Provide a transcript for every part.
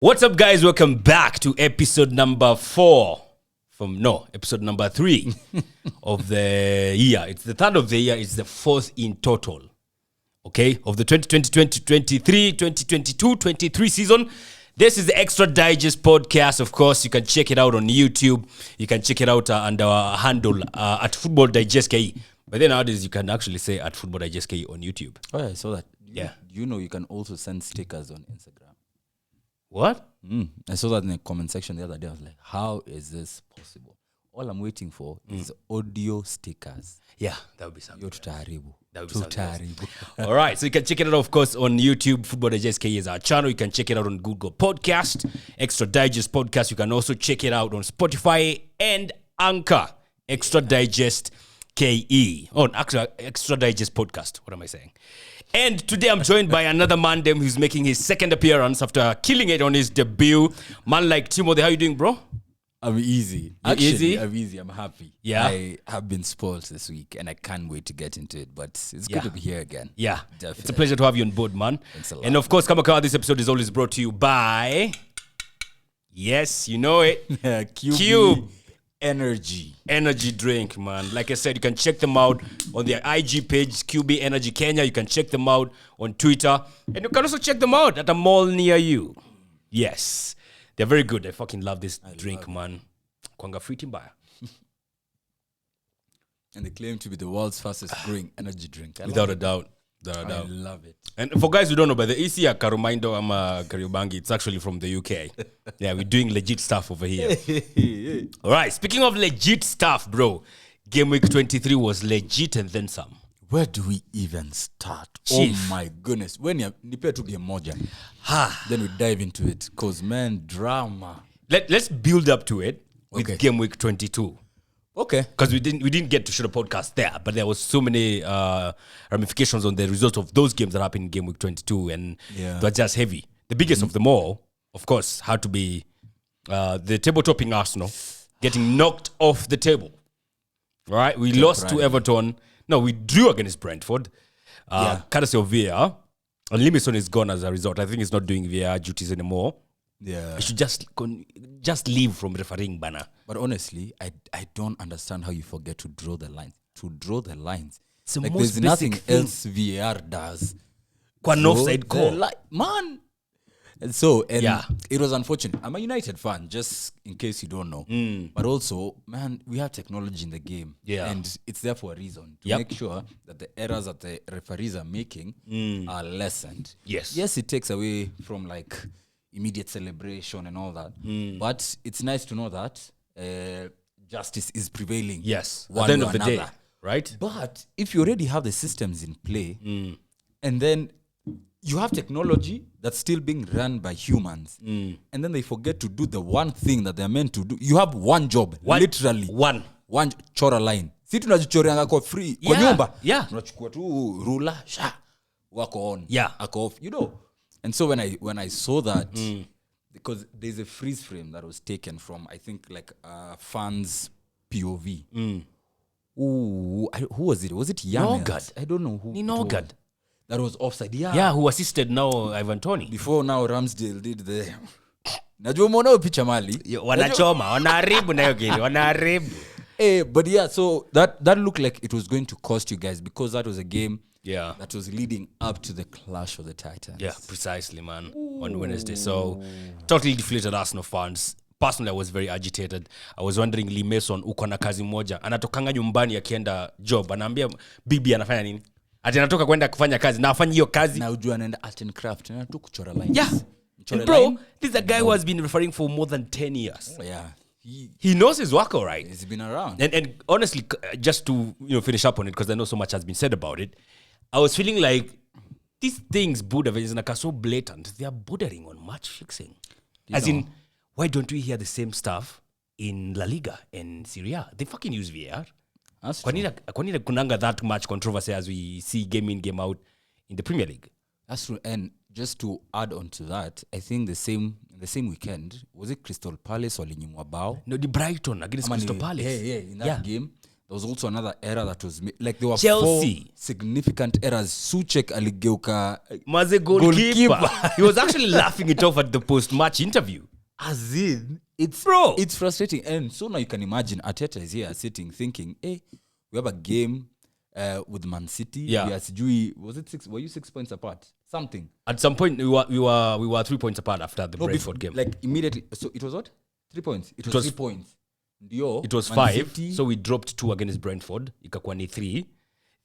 What's up, guys? Welcome back to episode number 3 of the year. It's the third of the year. It's the fourth in total, okay, of the 2020-2023, 2022-23 season. This is the Extra Digest podcast. Of course, you can check it out on YouTube. You can check it out under our handle at Football Digest KE. But then nowadays, you can actually say at Football Digest KE on YouTube. Oh, yeah, I saw that. Yeah. You know, you can also send stickers on Instagram. What? I saw that in the comment section the other day. I was like, how is this possible? All I'm waiting for is audio stickers. Yeah, that would be something. Yo tutaharibu. That would be something. All right, so you can check it out, of course, on YouTube. Football Digest KE is our channel. You can check it out on Google Podcast, Extra Digest Podcast. You can also check it out on Spotify and Anchor. Extra Digest KE. Oh, Extra Digest Podcast. What am I saying? And today I'm joined by another man who's making his second appearance after killing it on his debut. Man like Timothy, how you doing, bro? I'm easy. Actually, easy? I'm easy. I'm happy. Yeah. I have been spoiled this week and I can't wait to get into it. But it's good to be here again. Yeah. Definitely. It's a pleasure to have you on board, man. Thanks a lot. And of course, Kamakawa, this episode is always brought to you by... Yes, you know it. Cube. Energy drink, man. Like I said, you can check them out on their IG page, QB Energy Kenya. You can check them out on Twitter. And you can also check them out at a mall near you. Yes. They're very good. I fucking love this drink, man. Kwanga free timbaya. And they claim to be the world's fastest growing energy drink. Without a doubt. I love it. And for guys who don't know, by the EC Karumaindo ama Kariobangi, it's actually from the UK. Yeah, we're doing legit stuff over here. All right, speaking of legit stuff, bro, Game Week 23 was legit and then some. Where do we even start? Chief. Oh my goodness. When you nipe to game moja. Then we dive into it. Cause man, drama. Let's build up to it with Game Week 22. Okay. Because we didn't get to shoot a podcast there, but there was so many ramifications on the results of those games that happened in Game Week 22, and they were just heavy. The biggest of them all, of course, had to be the table-topping Arsenal getting knocked off the table. All right, we lost to Everton. No, we drew against Brentford. Courtesy of VAR. And Limison is gone as a result. I think he's not doing VAR duties anymore. Yeah. He should just leave from refereeing banner. But honestly, I don't understand how you forget to draw the lines. To draw the lines. It's the like most there's nothing basic thing. else VAR does. An offside call. Man. And it was unfortunate. I'm a United fan, just in case you don't know. But also, man, we have technology in the game. Yeah. And it's there for a reason. To make sure that the errors that the referees are making are lessened. Yes. Yes, it takes away from like immediate celebration and all that. But it's nice to know that justice is prevailing. Yes. At the end of the day, right? But if you already have the systems in play, and then you have technology that's still being run by humans, and then they forget to do the one thing that they're meant to do. You have one job, literally. One chora line. Si tunajichoreanga kwa free, kwa nyumba. Yeah. Tunachukua tu ruler, wako on. Yeah. Ako off, you know. And so when I saw that, because there's a freeze frame that was taken from, I think, like fans' POV. Who was it? Was it Yanes? Nogard. I don't know who. Nogard. That was offside. Yeah, who assisted now Ivan Toney. Before now Ramsdale did the... Najua umeona picha mali. Wanachoma, wanaharibu nayo kile, wanaharibu. But yeah, so that looked like it was going to cost you guys because that was a game that was leading up to the clash of the Titans. Yeah, precisely, man. On Wednesday. So, totally deflated Arsenal fans. Personally, I was very agitated. I was wondering, Lee Mason, uko na kazi moja. Anatokanga nyumbani akienda job. Anaambia bibi anafanya nini? Ati anatoka kwenda kufanya kazi. Na afanye hiyo kazi. Na ujua anaenda art and craft. Na tu kuchora lines. Yeah. And bro, this is a guy who has been referring for more than 10 years. Oh, yeah. He knows his work, all right. He's been around. And honestly, just to finish up on it, because I know so much has been said about it, I was feeling like these things, Buddha, is so blatant. They are bordering on match fixing. In, why don't we hear the same stuff in La Liga and Serie A? They fucking use VAR. That's true. Kwanini kunanga that much controversy as we see game in, game out in the Premier League? That's true. And just to add on to that, I think the same weekend, was it Crystal Palace or Linyumwa Bao? No, the Brighton against Crystal Palace. Yeah, in that game. there was also another error that was like there were Chelsea. 4 significant errors. Suchek aligeuka Maze goalkeeper. He was actually laughing it off at the post-match interview. as in it's frustrating. And so now you can imagine Arteta is here sitting thinking, hey, we have a game with Man City. Yeah. Was it 6? Were you 6 points apart? Something. At some point, we were 3 points apart after the Brentford game. Like immediately. So it was what? 3 points. It was 3 points. Ndio, It was Man 5. City. So we dropped 2 against Brentford. Ikakuwa ni 3.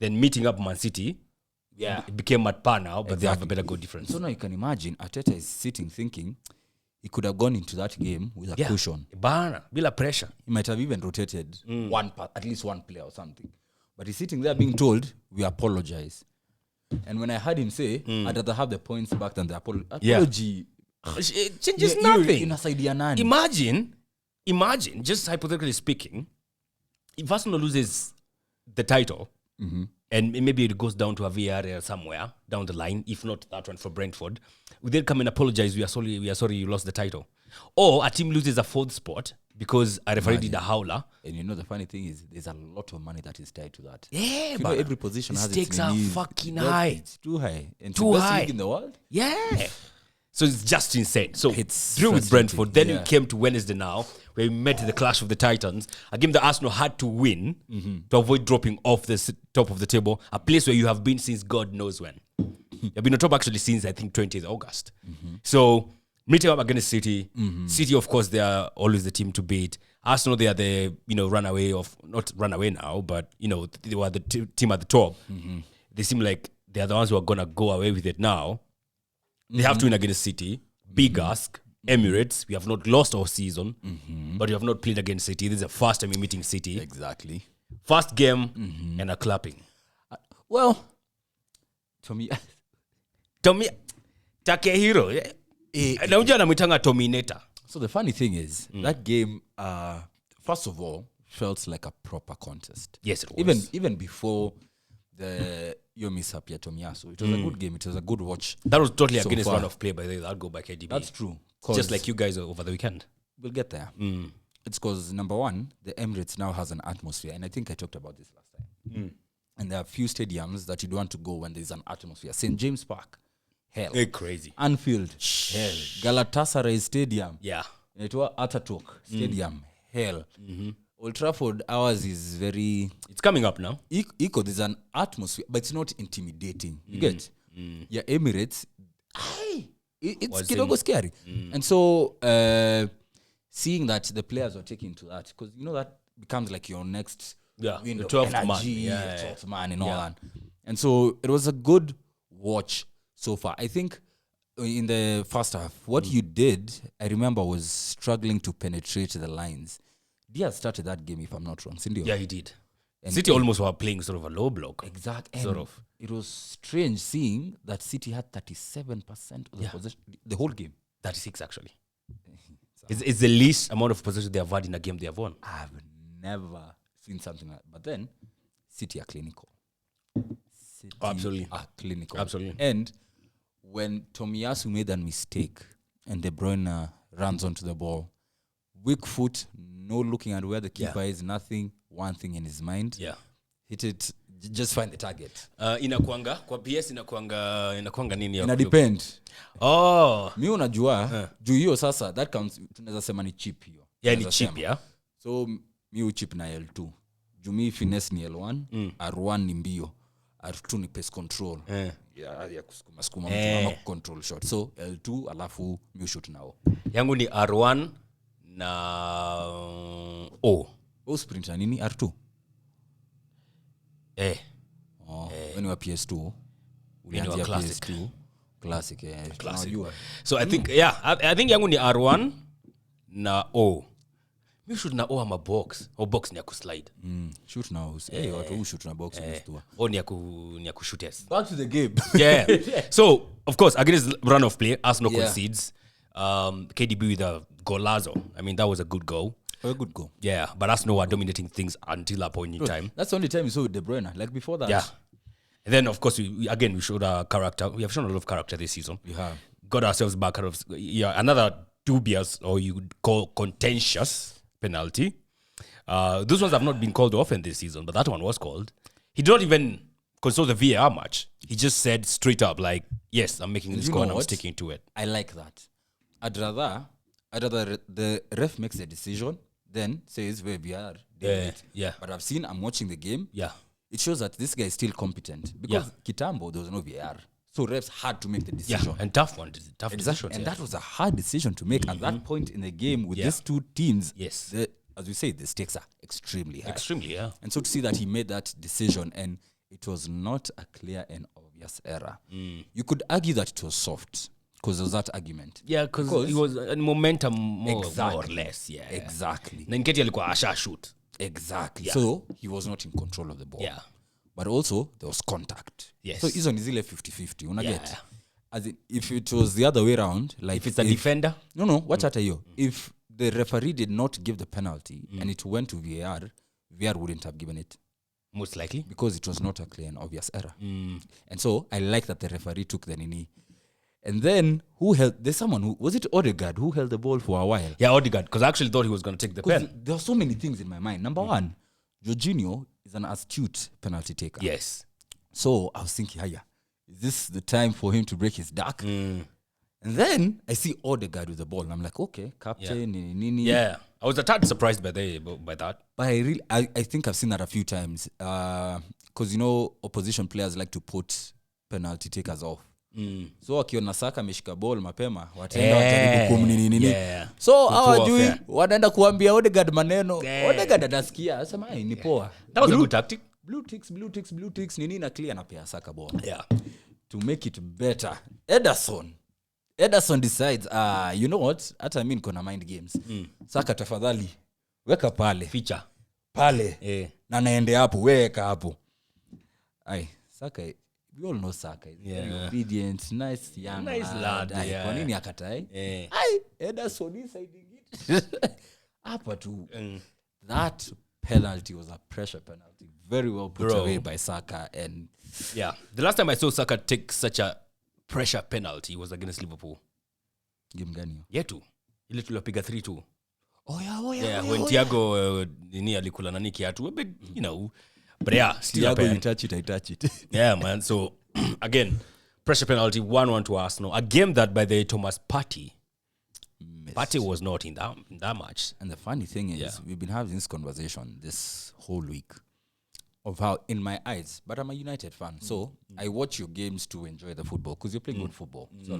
Then meeting up Man City. Yeah. It became at par now, but they have a better goal difference. So now you can imagine Arteta is sitting thinking he could have gone into that game with a cushion. Bana, bila pressure. He might have even rotated at least one player or something. But he's sitting there being told, we apologize. And when I heard him say, I'd rather have the points back than the apology. It changes nothing. Inasaidia nani? Imagine, just hypothetically speaking, if Arsenal loses the title, and maybe it goes down to a VAR somewhere down the line, if not that one for Brentford, we then come and apologize, we are sorry you lost the title. Or a team loses a 4th spot because a referee did a howler. And you know the funny thing is there's a lot of money that is tied to that. Yeah, but every position has stakes its are need. fucking high. It's too high. And Too the best high. league in the world? Yeah. So it's just insane. So It's drew with frustrating, Brentford. Then we yeah. came to Wednesday now, where we met the clash of the Titans. A game that Arsenal had to win to avoid dropping off the top of the table. A place where you have been since God knows when. You've been on top actually since, I think, 20th August. So meeting up against City. City, of course, they are always the team to beat. Arsenal, they are the, runaway of, not runaway now, but, they were the team at the top. They seem like they are the ones who are going to go away with it now. They have to win against City. Big ask. Emirates. We have not lost our season, but we have not played against City. This is the first time we're meeting City. Exactly. First game and a clapping. Well, Tommy, Takehiro. Naunja namwitanga Tominator. so the funny thing is, that game, first of all, felt like a proper contest. Yes, it was. Even before your mishap ya Tomiyasu, it was a good game. It was a good watch. That was totally so against far. run of play, by the way. I'll go back KDB. That's true. Just like you guys over the weekend. We'll get there. It's because, number one, the Emirates now has an atmosphere. And I think I talked about this last time. And there are a few stadiums that you'd want to go when there's an atmosphere. St. James Park, hell. Hey, crazy. Anfield, hell. Galatasaray Stadium. Yeah. Inaitwa Ataturk Stadium, hell. Old Trafford, ours is very... It's coming up now. Eco, there's an atmosphere, but it's not intimidating. You get? Yeah, Emirates, it's kidogo scary. And so, seeing that the players are taking to that, because that becomes like your next the window 12th of man. energy, Yeah, 12th man and all that. And so, it was a good watch so far. I think in the first half, what you did, I remember, was struggling to penetrate the lines. Diaz started that game, if I'm not wrong. Cindy? Yeah, he did. And City almost were playing sort of a low block. Exactly. Sort of. It was strange seeing that City had 37% of the possession the whole game. 36, actually. It's the least amount of possession they have had in a game they have won. I've never seen something like that. But then, City are clinical. City Absolutely. are clinical. Absolutely. And when Tomiyasu made that mistake and De Bruyne runs onto the ball, weak foot, no looking at where the keeper is, nothing, one thing in his mind. Yeah. Hit it, just find the target. Inakuanga, kwa PS inakuanga nini? Ina depend. Oh. Mi unajua, juu hiyo sasa, that comes, tunaweza sema ni chip hiyo. Yeah, ni chip, yeah. So, mi uchip na L2. Juu mi finesse ni L1, R1 ni mbio, R2 ni pace control. Ya kusukuma mtu ama control shot. So, L2 alafu mi ushoot na O. Yangu ni R1 na O. O sprinter nini? R2? When you were PS2, ulianzia PS2. Classic, yeah. Classic. So I think, I think yangu ni R1 na O. Mi shoot na O ama box. O box ni ya kuslide. Shoot na O. Hey, watu who shoot na box. O ni ya kushoot, yes. Back to the game. Yeah. So, of course, against run of play, Arsenal concedes. KDB with a golazo. I mean, that was a good goal. A good goal. Yeah, but Arsenal were dominating things until that point in time. That's the only time you saw with De Bruyne. Like before that. Yeah. And then, of course, we showed our character. We have shown a lot of character this season. We have. Got ourselves back out of another dubious, or you would call contentious penalty. Those ones have not been called often this season, but that one was called. He did not even consult the VAR much. He just said straight up, like, yes, I'm making this call and I'm sticking to it. I like that. I'd rather the ref makes a decision, then says where VAR. Yeah. But I'm watching the game. Yeah. It shows that this guy is still competent. Because Kitambo, there was no VAR. So refs had to make the decision. Yeah, and tough decision. And that was a hard decision to make. At that point in the game with these two teams, yes, as we say, the stakes are extremely high. Extremely, yeah. And so to see that he made that decision and it was not a clear and obvious error. You could argue that it was soft because there was that argument. Yeah, because it was a momentum more or less. Yeah, exactly. Na Nketiah alikuwa asha shoot. Exactly. Yeah. So he was not in control of the ball. Yeah. But also there was contact. Yes. So hizo ni zile 50-50. Unaget? As in, if it was the other way around, like if it's a defender. No, watch hata hiyo. If the referee did not give the penalty and it went to VAR wouldn't have given it. Most likely. Because it was not a clear and obvious error. And so I like that the referee took the nini. And then there's someone who, was it Odegaard who held the ball for a while? Yeah, Odegaard, because I actually thought he was going to take the pen. There are so many things in my mind. Number one, Jorginho is an astute penalty taker. Yes. So I was thinking, is this the time for him to break his duck? And then I see Odegaard with the ball. And I'm like, okay, captain, nini. Yeah. I was a tad surprised by that. But I think I've seen that a few times. Because, opposition players like to put penalty takers off. So akiona Saka ameshika ball mapema wataenda wajaribu kumnini. So hawajui wanaenda kuambia Odegaard maneno. Odegaard anasikia asema ni poa. That was a good tactic. Blue ticks nini na clear na pia Saka ball. Yeah. To make it better. Ederson decides you know what? Hata mimi niko na mind games. Saka tafadhali weka pale. Feature. Pale. Na naende hapo weka hapo. Saka we all know Saka is very obedient, nice young lad. Kwa nini akatai? Ederson inside it. Hapa tu. That penalty was a pressure penalty. Very well put away by Saka. And the last time I saw Saka take such a pressure penalty was against Liverpool. Game gani? Yetu. Ile tulipiga 3-2. Yeah, when Thiago nini alikula nani kiatu. But still Thiago, you touch it. Yeah, man. So, again, pressure penalty, 1-1 to Arsenal. A game that by the Thomas Partey was not in that match. And the funny thing is, we've been having this conversation this whole week of how, in my eyes, but I'm a United fan, so I watch your games to enjoy the football because you're playing good football. So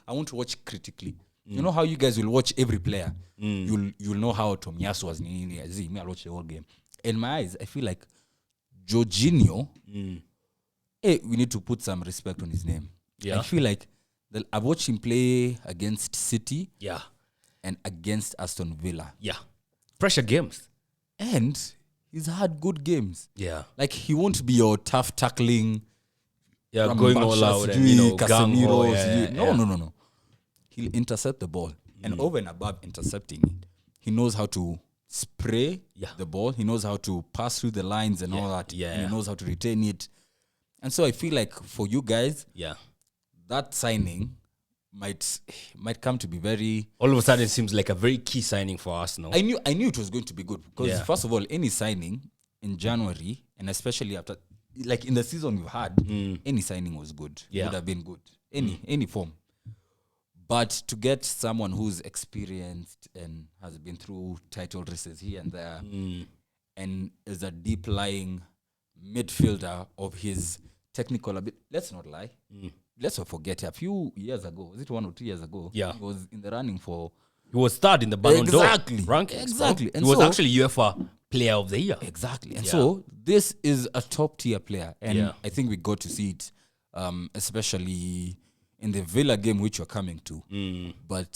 I want to watch critically. You know how you guys will watch every player? You'll know how Tomiyasu was. Me, I'll watch the whole game. In my eyes, I feel like Jorginho, we need to put some respect on his name. Yeah. I feel like I've watched him play against City and against Aston Villa. Yeah. Pressure games. And he's had good games. Yeah. Like, he won't be your tough tackling. Yeah, going all out and, Casemiro. No. He'll intercept the ball. And over and above intercepting it, he knows how to spray the ball. He knows how to pass through the lines and all that. Yeah. And he knows how to retain it. And so I feel like for you guys, that signing might come to be very... All of a sudden, it seems like a very key signing for Arsenal. I knew it was going to be good. Because first of all, any signing in January, and especially after... Like in the season we've had, any signing was good. It would have been good. Any form. But to get someone who's experienced and has been through title races here and there and is a deep-lying midfielder of his technical ability, let's not lie. Let's not forget, a few years ago, was it 1 or 2 years ago? Yeah. He was in the running for... He was third in the Ballon d'Or rankings. Exactly. And he was actually UEFA Player of the Year. Exactly. And so this is a top-tier player. And I think we got to see it, especially... in the Villa game which you're coming to, but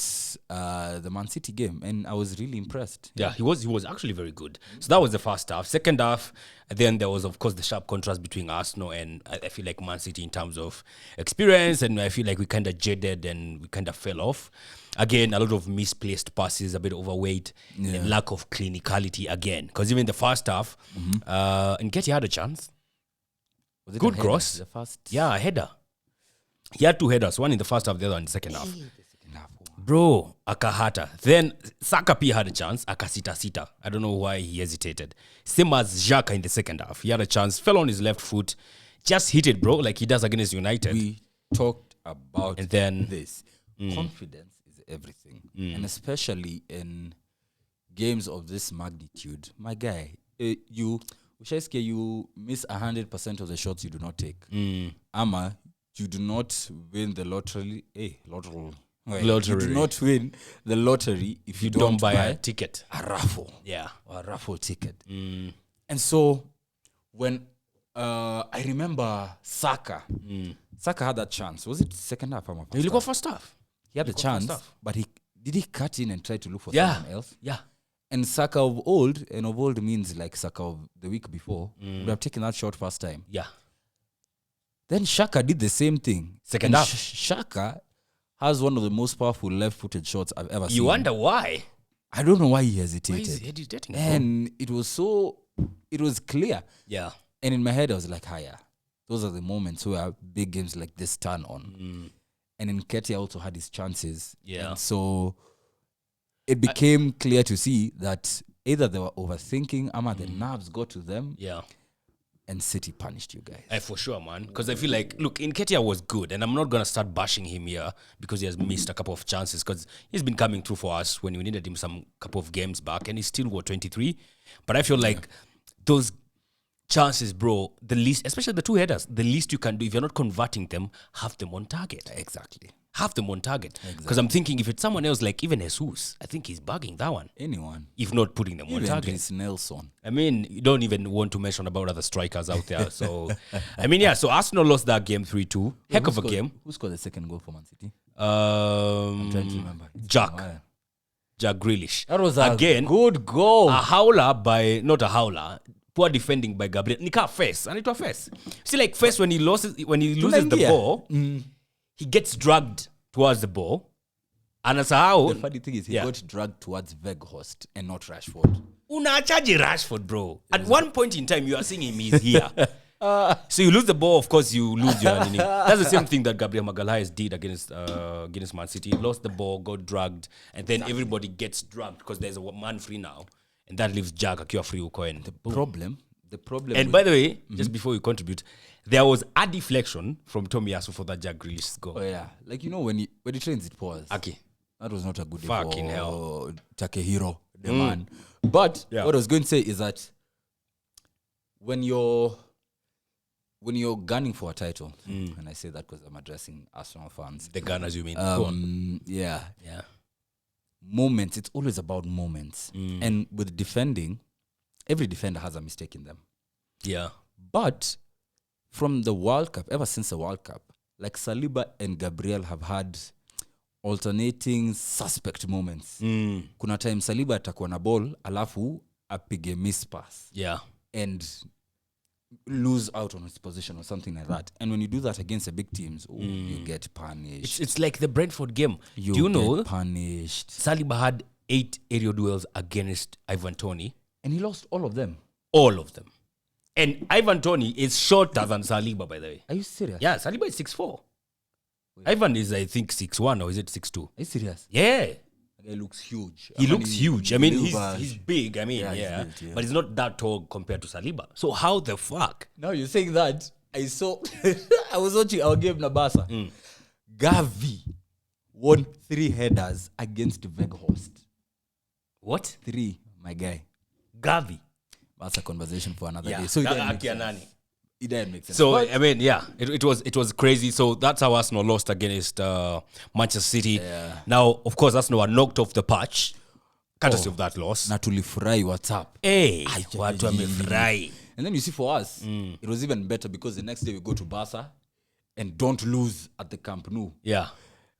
the Man City game, and I was really impressed. Yeah, he was actually very good. So that was the first half. Second half, then there was, of course, the sharp contrast between Arsenal and I feel like Man City in terms of experience, and I feel like we kind of jaded and we kind of fell off. Again, a lot of misplaced passes, a bit overweight, and lack of clinicality again. Because even the first half, Nketiah had a chance. Was it good cross. The first? Yeah, a header. He had 2 headers, one in the first half, the other in the second half. Bro, akahata. Then Saka pia had a chance, akasita. I don't know why he hesitated. Same as Xhaka in the second half. He had a chance, fell on his left foot, just hit it, bro, like he does against United. We talked about And then- this. Confidence is everything. And especially in games of this magnitude. My guy, you miss 100% of the shots you do not take. Ama, you do not win the lottery. Lottery. You do not win the lottery if you don't buy a ticket. a raffle. Yeah. Or a raffle ticket. And so when I remember Saka had that chance. Was it second half? He got first half. He had the chance, but did he cut in and try to look for Yeah. someone else? Yeah. And Saka of old, and of old means like Saka of the week before, would have taken that shot first time. Yeah. Then Shaka did the same thing. Second And half. Shaka has one of the most powerful left-footed shots I've ever seen. You wonder why? I don't know why he Why hesitated. is he hesitating? And it was clear. Yeah. And in my head, I was like, yeah, those are the moments where big games like this turn on. And Nketiah also had his chances. Yeah. And so it became clear to see that either they were overthinking, ama the nerves got to them, Yeah. and City punished you guys. For sure, man. Because I feel like, look, Nketiah was good, and I'm not going to start bashing him here because he has missed a couple of chances, because he's been coming through for us when we needed him some couple of games back, and he's still, 23? But I feel like those chances, bro, the least, especially the two headers, the least you can do, if you're not converting them, have them on target. Exactly. Have them on target. Because I'm thinking if it's someone else, like even Jesus, I think he's bugging that one, Anyone. if not putting them on Even target. Chris Nelson. I mean, you don't even want to mention about other strikers out there. So, I mean, yeah, so Arsenal lost that game 3-2. Heck of a game. Who scored the second goal for Man City? I'm trying to remember. Jack Grealish. That was Again, good goal. a howler by, not a howler, poor defending by Gabriel. Nika face, and it was face. See, like face when he loses the Tunaingia. ball, he gets dragged towards the ball. And as how The funny thing is, he Yeah. got dragged towards Weghorst and not Rashford. Unachaji Rashford, bro. At one point in time, you are seeing him, he's here. So you lose the ball, of course, you lose your nini. That's the same thing that Gabriel Magalhaes did against Man City. He lost the ball, got dragged, and then everybody gets dragged because there's a man free now. And that leaves Jack Akiwa free Ukoen. The problem. And by the way, just before you contribute, there was a deflection from Tomiyasu for that Jack Grealish goal. Oh yeah, like when he trains, it was. Okay. That was not a good day Fucking for hell. Takehiro, the man. But Yeah. what I was going to say is that when you're gunning for a title, and I say that because I'm addressing Arsenal fans, The Gunners, you mean? Go on. yeah, Yeah. moments. It's always about moments. And with defending, every defender has a mistake in them. Yeah. But from the World Cup, ever since the World Cup, like Saliba and Gabriel have had alternating suspect moments. Kuna time Saliba atakuwa na ball, alafu apige miss pass Yeah. and lose out on his position or something like that. And when you do that against the big teams, you get punished. It's like the Brentford game. You Do you know get punished. Saliba had 8 aerial duels against Ivan Toney? And he lost all of them. All of them. And Ivan Toney is shorter than Saliba, by the way. Are you serious? Yeah, Saliba is 6'4". Ivan is, I think, 6'1", or is it 6'2"? Are you serious? Yeah. The guy looks huge. He looks huge. I mean, Silva. he's big. I mean, Yeah, yeah. he's built, yeah. But he's not that tall compared to Saliba. So how the fuck? Now you're saying that. I saw. I was watching our game Nabasa. Gavi won 3 headers against Weghorst. What? 3, my guy. Gavi. That's a conversation for another Yeah. day. So it That didn't make Akia sense. Nani. It didn't make sense. So But I mean, yeah, it was crazy. So that's how Arsenal lost against Manchester City. Yeah. Now, of course, Arsenal were knocked off the patch, courtesy of that loss. na tulifurahi WhatsApp. Hey, Ay, watu wamefurahi. And then you see for us, it was even better because the next day we go to Barca and don't lose at the Camp Nou. Yeah.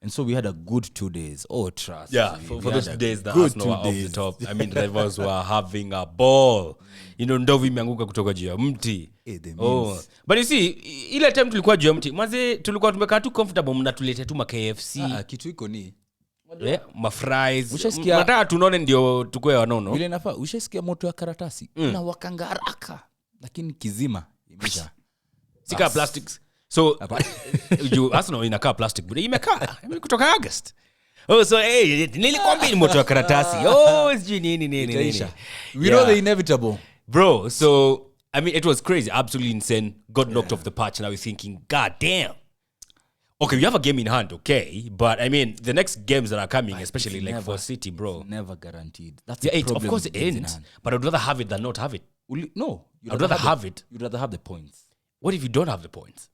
And so we had a good 2 days. Oh, trust Yeah, me. for We those had a days that good Arsenal were 2 off the days. top. I mean, rivals were having a ball. You know, ndovu imeanguka kutoka juu ya mti. the Oh. memes. But you see, ile time tulikuwa juu ya mti, maze tulikuwa tumekaa tu comfortable, mnatuletea tu ma KFC, Kitu iko ni ma fries. Ushasikia- Nataka tunone ndio tukue wanono. vile nafaa. Ushasikia moto ya karatasi na wakanga haraka, lakini kizima imesha. Sika plastics. So Arsenal inakaa plastic, but imekaa kutoka August. Oh, so hey, nilikwambia ni moto wa karatasi. Oh, sijui nini. We know the inevitable. Bro, so I mean, it was crazy, absolutely insane. Got knocked off the patch, and I was thinking, God damn. Okay, we have a game in hand, okay, but I mean, the next games that are coming, especially like for City, bro, it's never guaranteed. That's of course it ends, but I'd rather have it than not have it. No, I'd rather have it. You'd rather have the points. What if you don't have the points?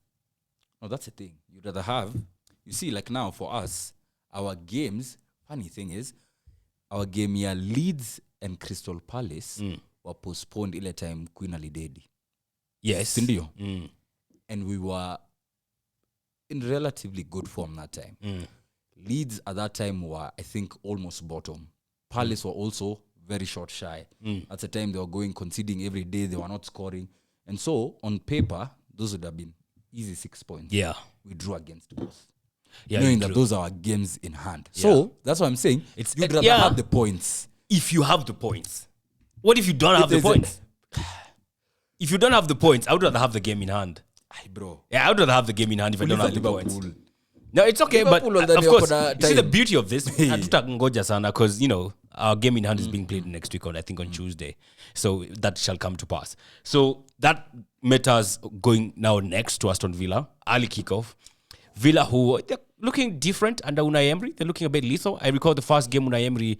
No, that's the thing. You'd rather have. You see, like now for us, our games. Funny thing is, our game here, Leeds and Crystal Palace were postponed ile time Queen Alidedi. Yes. Sindio? And we were in relatively good form that time. Leeds at that time were, I think, almost bottom. Palace were also very short shy. At the time, they were conceding every day. They were not scoring. And so, on paper, those would have been easy 6 points. Yeah. We drew against both. Yeah, knowing that those are our games in hand. So, that's what I'm saying. You'd rather have the points. If you have the points. What if you don't have the points? If you don't have the points, I would rather have the game in hand. Ay, bro. Yeah, I would rather have the game in hand if I don't have the points. Liverpool. No, it's okay, Liverpool but of course, you see the beauty of this, because, you know, our game in hand is being played next week, I think on Tuesday. So that shall come to pass. So that matters going now next to Aston Villa, early kickoff. Villa, who they're looking different under Unai Emery. They're looking a bit lethal. I recall the first game Unai Emery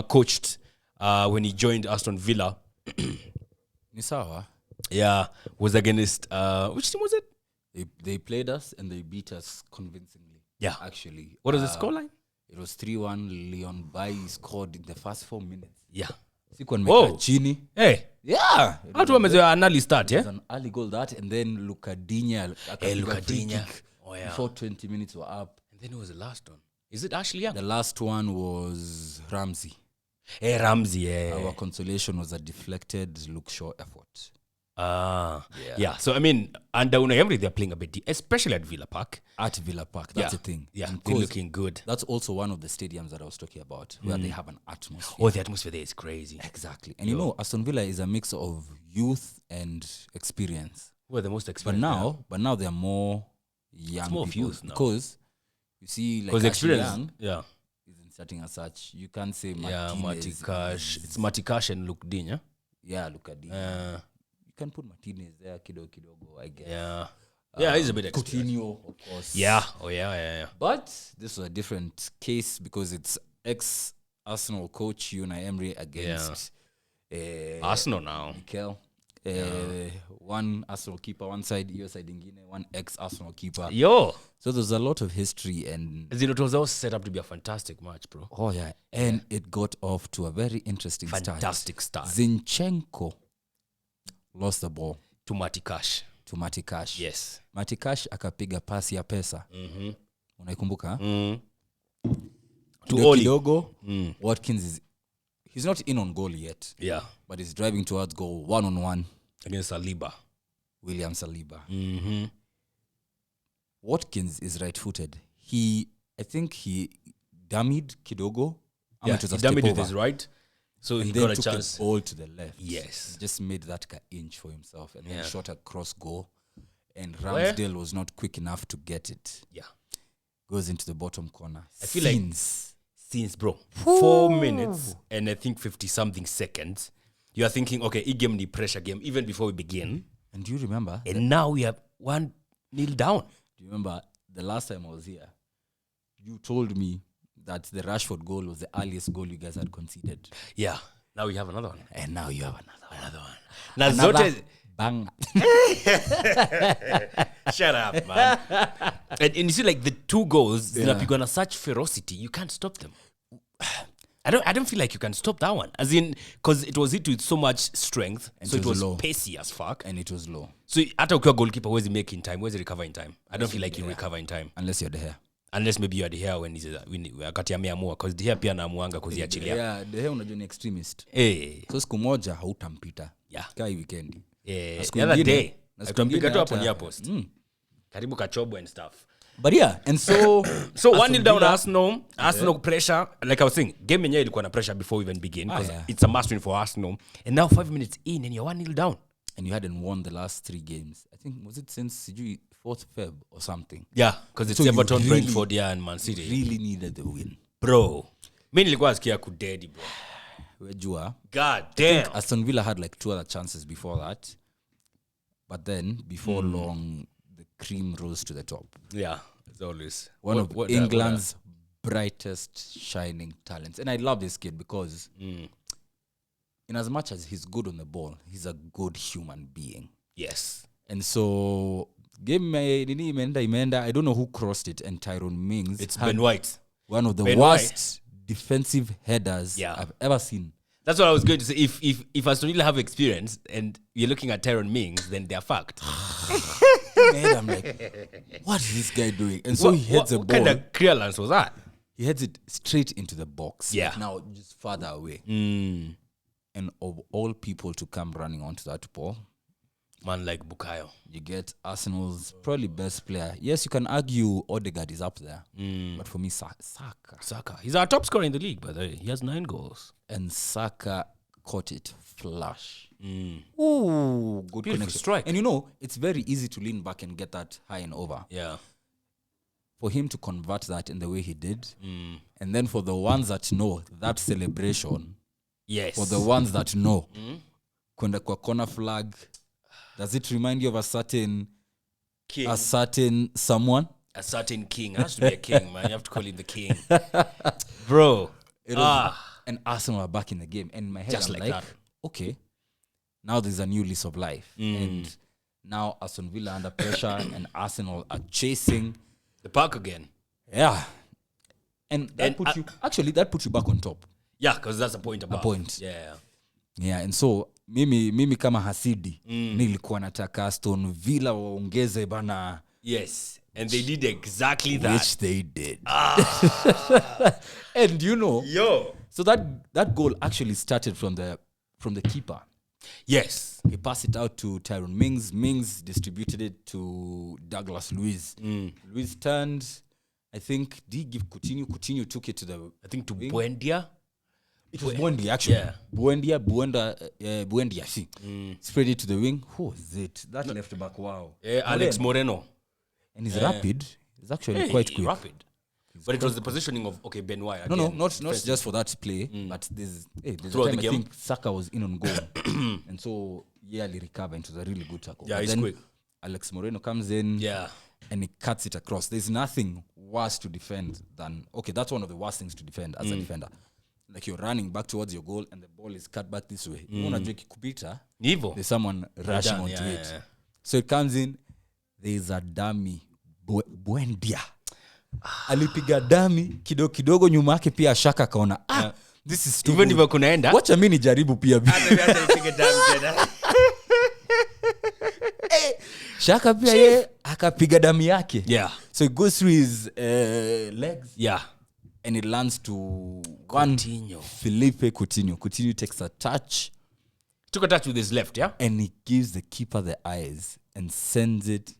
coached when he joined Aston Villa. Nisawa. Yeah, was against, which team was it? They played us and they beat us convincingly. Yeah. Actually. What was the scoreline? It was 3-1. Leon Bailly scored in the first 4 minutes. Yeah. Whoa. Chini. Hey. Yeah. How to an early start, yeah? It was an early goal that, and then Lucadinha. Before 20 minutes were up. And then it was the last one. Is it Ashley Young? The last one was Ramsey. Hey, Ramsey, yeah. Our consolation was a deflected Luke Shaw effort. Yeah. So, I mean, under Unai Emery, they're playing a bit, especially at Villa Park. At Villa Park, that's the thing. Yeah, they're looking good. That's also one of the stadiums that I was talking about, where they have an atmosphere. Oh, the atmosphere there is crazy. Exactly. And you know, Aston Villa is a mix of youth and experience. Who are the most experienced? But now they're more young. It's more people youth now. Because you see, like experience, Young isn't starting as such. You can't say Martinez. It's Matty Cash and Luke Dean, yeah? Yeah, look at this. You can put Martinez there, kidogo, I guess. Yeah, he's a bit experienced. Coutinho, of course. Yeah. Oh, yeah. But this was a different case because it's ex-Arsenal coach Unai Emery against Arsenal now. Mikel. One Arsenal keeper, one side, your side ingine, one ex-Arsenal keeper. Yo. So there's a lot of history and... It was all set up to be a fantastic match, bro. Oh, yeah. And it got off to a very interesting Fantastic start. Zinchenko lost the ball. To Matty Cash. Yes. Matty Cash akapiga pasi ya pesa. Unaikumbuka? To Oli. Kidogo, Watkins he's not in on goal yet. Yeah. But he's driving towards goal 1-on-1 against Saliba. William Saliba. Watkins is right-footed. I think he dummied Kidogo. Yeah, he dummied with his right. So he got a took chance. The ball to the left. Yes. He just made that inch for himself and then shot a cross goal. And Ramsdale was not quick enough to get it. Yeah. Goes into the bottom corner. I feel since bro, 4 minutes and I think 50-something seconds, you are thinking, okay, e game the pressure game even before we begin. And do you remember? And now we have 1-0 down. Do you remember the last time I was here? You told me that the Rashford goal was the earliest goal you guys had conceded. Yeah. Now we have another one. And now you have another one. Now Another bang. Shut up, man. And you see, like, the 2 goals, zinapigwa na such ferocity, you can't stop them. I don't feel like you can stop that one. As in, because it was hit with so much strength, and so it was pacey as fuck. And it was low. So hata ukiwa goalkeeper, where's he make in time? Where's he recover in time? I don't feel like you recover in time. Unless you're the hair. Unless maybe you're the hair when wakati ameamua, because the hair pia naamuanga kuziachilia. Yeah, the hair unajua ni extremist. So siku moja hautampita. Yeah. Kai weekend. The other day, tukampika tu hapo post. Karibu kachobo and stuff. But yeah, and so 1-0 down Arsenal pressure. Like I was saying, game yenyewe ilikuwa na pressure before we even begin because it's a must win for Arsenal. And now 5 minutes in and you're 1-0 down. And you hadn't won the last 3 games. I think, was it since 4th Feb or something? Yeah, because it's Everton, Brentford, and Man City. Really needed the win. Bro. Mi nilikuwa nasikia kudedi, bro. Wejua. God damn. Aston Villa had like 2 other chances before that. But then, before long, the cream rose to the top. Yeah, as always. One of England's brightest shining talents. And I love this kid because in as much as he's good on the ball, he's a good human being. Yes. And so, game imenda, I don't know who crossed it, and Tyrone Mings. It's Ben White. One of the worst defensive headers I've ever seen. That's what I was going to say. If Aston Villa have experience and you're looking at Tyrone Mings, then they're fucked. I'm like, what is this guy doing? And so he heads a ball. What kind of clearance was that? He heads it straight into the box. Yeah. Like now, just further away. And of all people to come running onto that ball, man like Bukayo, you get Arsenal's probably best player. Yes, you can argue Odegaard is up there. But for me, Saka. He's our top scorer in the league, by the way. He has 9 goals. And Saka caught it flush. Ooh, good connection. Strike. And you know, it's very easy to lean back and get that high and over. Yeah. For him to convert that in the way he did. And then for the ones that know that celebration. Yes. For the ones that know. Kwenda kwa corner flag. Does it remind you of a certain king? A certain someone? A certain king. It has to be a king, man. You have to call him the king. Bro. And Arsenal are back in the game. And in my head, Just I'm like that. Okay, now there's a new lease of life. And now Aston Villa under pressure and Arsenal are chasing the park again. Yeah. And that puts you back on top. Yeah, because that's a point above. A point. Yeah. Yeah, and so mimi kama hasidi nilikuwa nataka Aston Villa waongeze bana. Yes, and they did exactly that. Which they did. And you know, so that goal actually started from the keeper. Yes. He passed it out to Tyrone Mings. Mings distributed it to Douglas Luiz. Luiz turned, I think, did he give Coutinho? Coutinho took it to the... I think to Buendia. It was Buendia, actually. Yeah. Buendia, see. Spread it to the wing. Who was it? That left back, wow. Alex Moreno. And he's rapid. He's actually quite quick. Rapid. But it was the positioning of, Ben White. No, not just for that play, but there's a time I think Saka was in on goal. And so, he recovered into a really good tackle. Yeah, but he's then quick. Alex Moreno comes in. Yeah. And he cuts it across. There's nothing worse to defend than... Okay, that's one of the worst things to defend as a defender. Like you're running back towards your goal and the ball is cut back this way. You want to drink Kubita. There's someone rushing onto it. Yeah. So it comes in. There's a dummy. Buendia. Alipiga dummy. Kidogo nyuma yake pia Shaka kaona. This is too even if kunaenda. Wacha mimi nijaribu pia. Shaka pia yeye akapiga dummy yake. Yeah. So it goes through his legs. Yeah. And it lands to Coutinho. Felipe Coutinho. Coutinho takes a touch. Took a touch with his left, yeah? And he gives the keeper the eyes and sends it.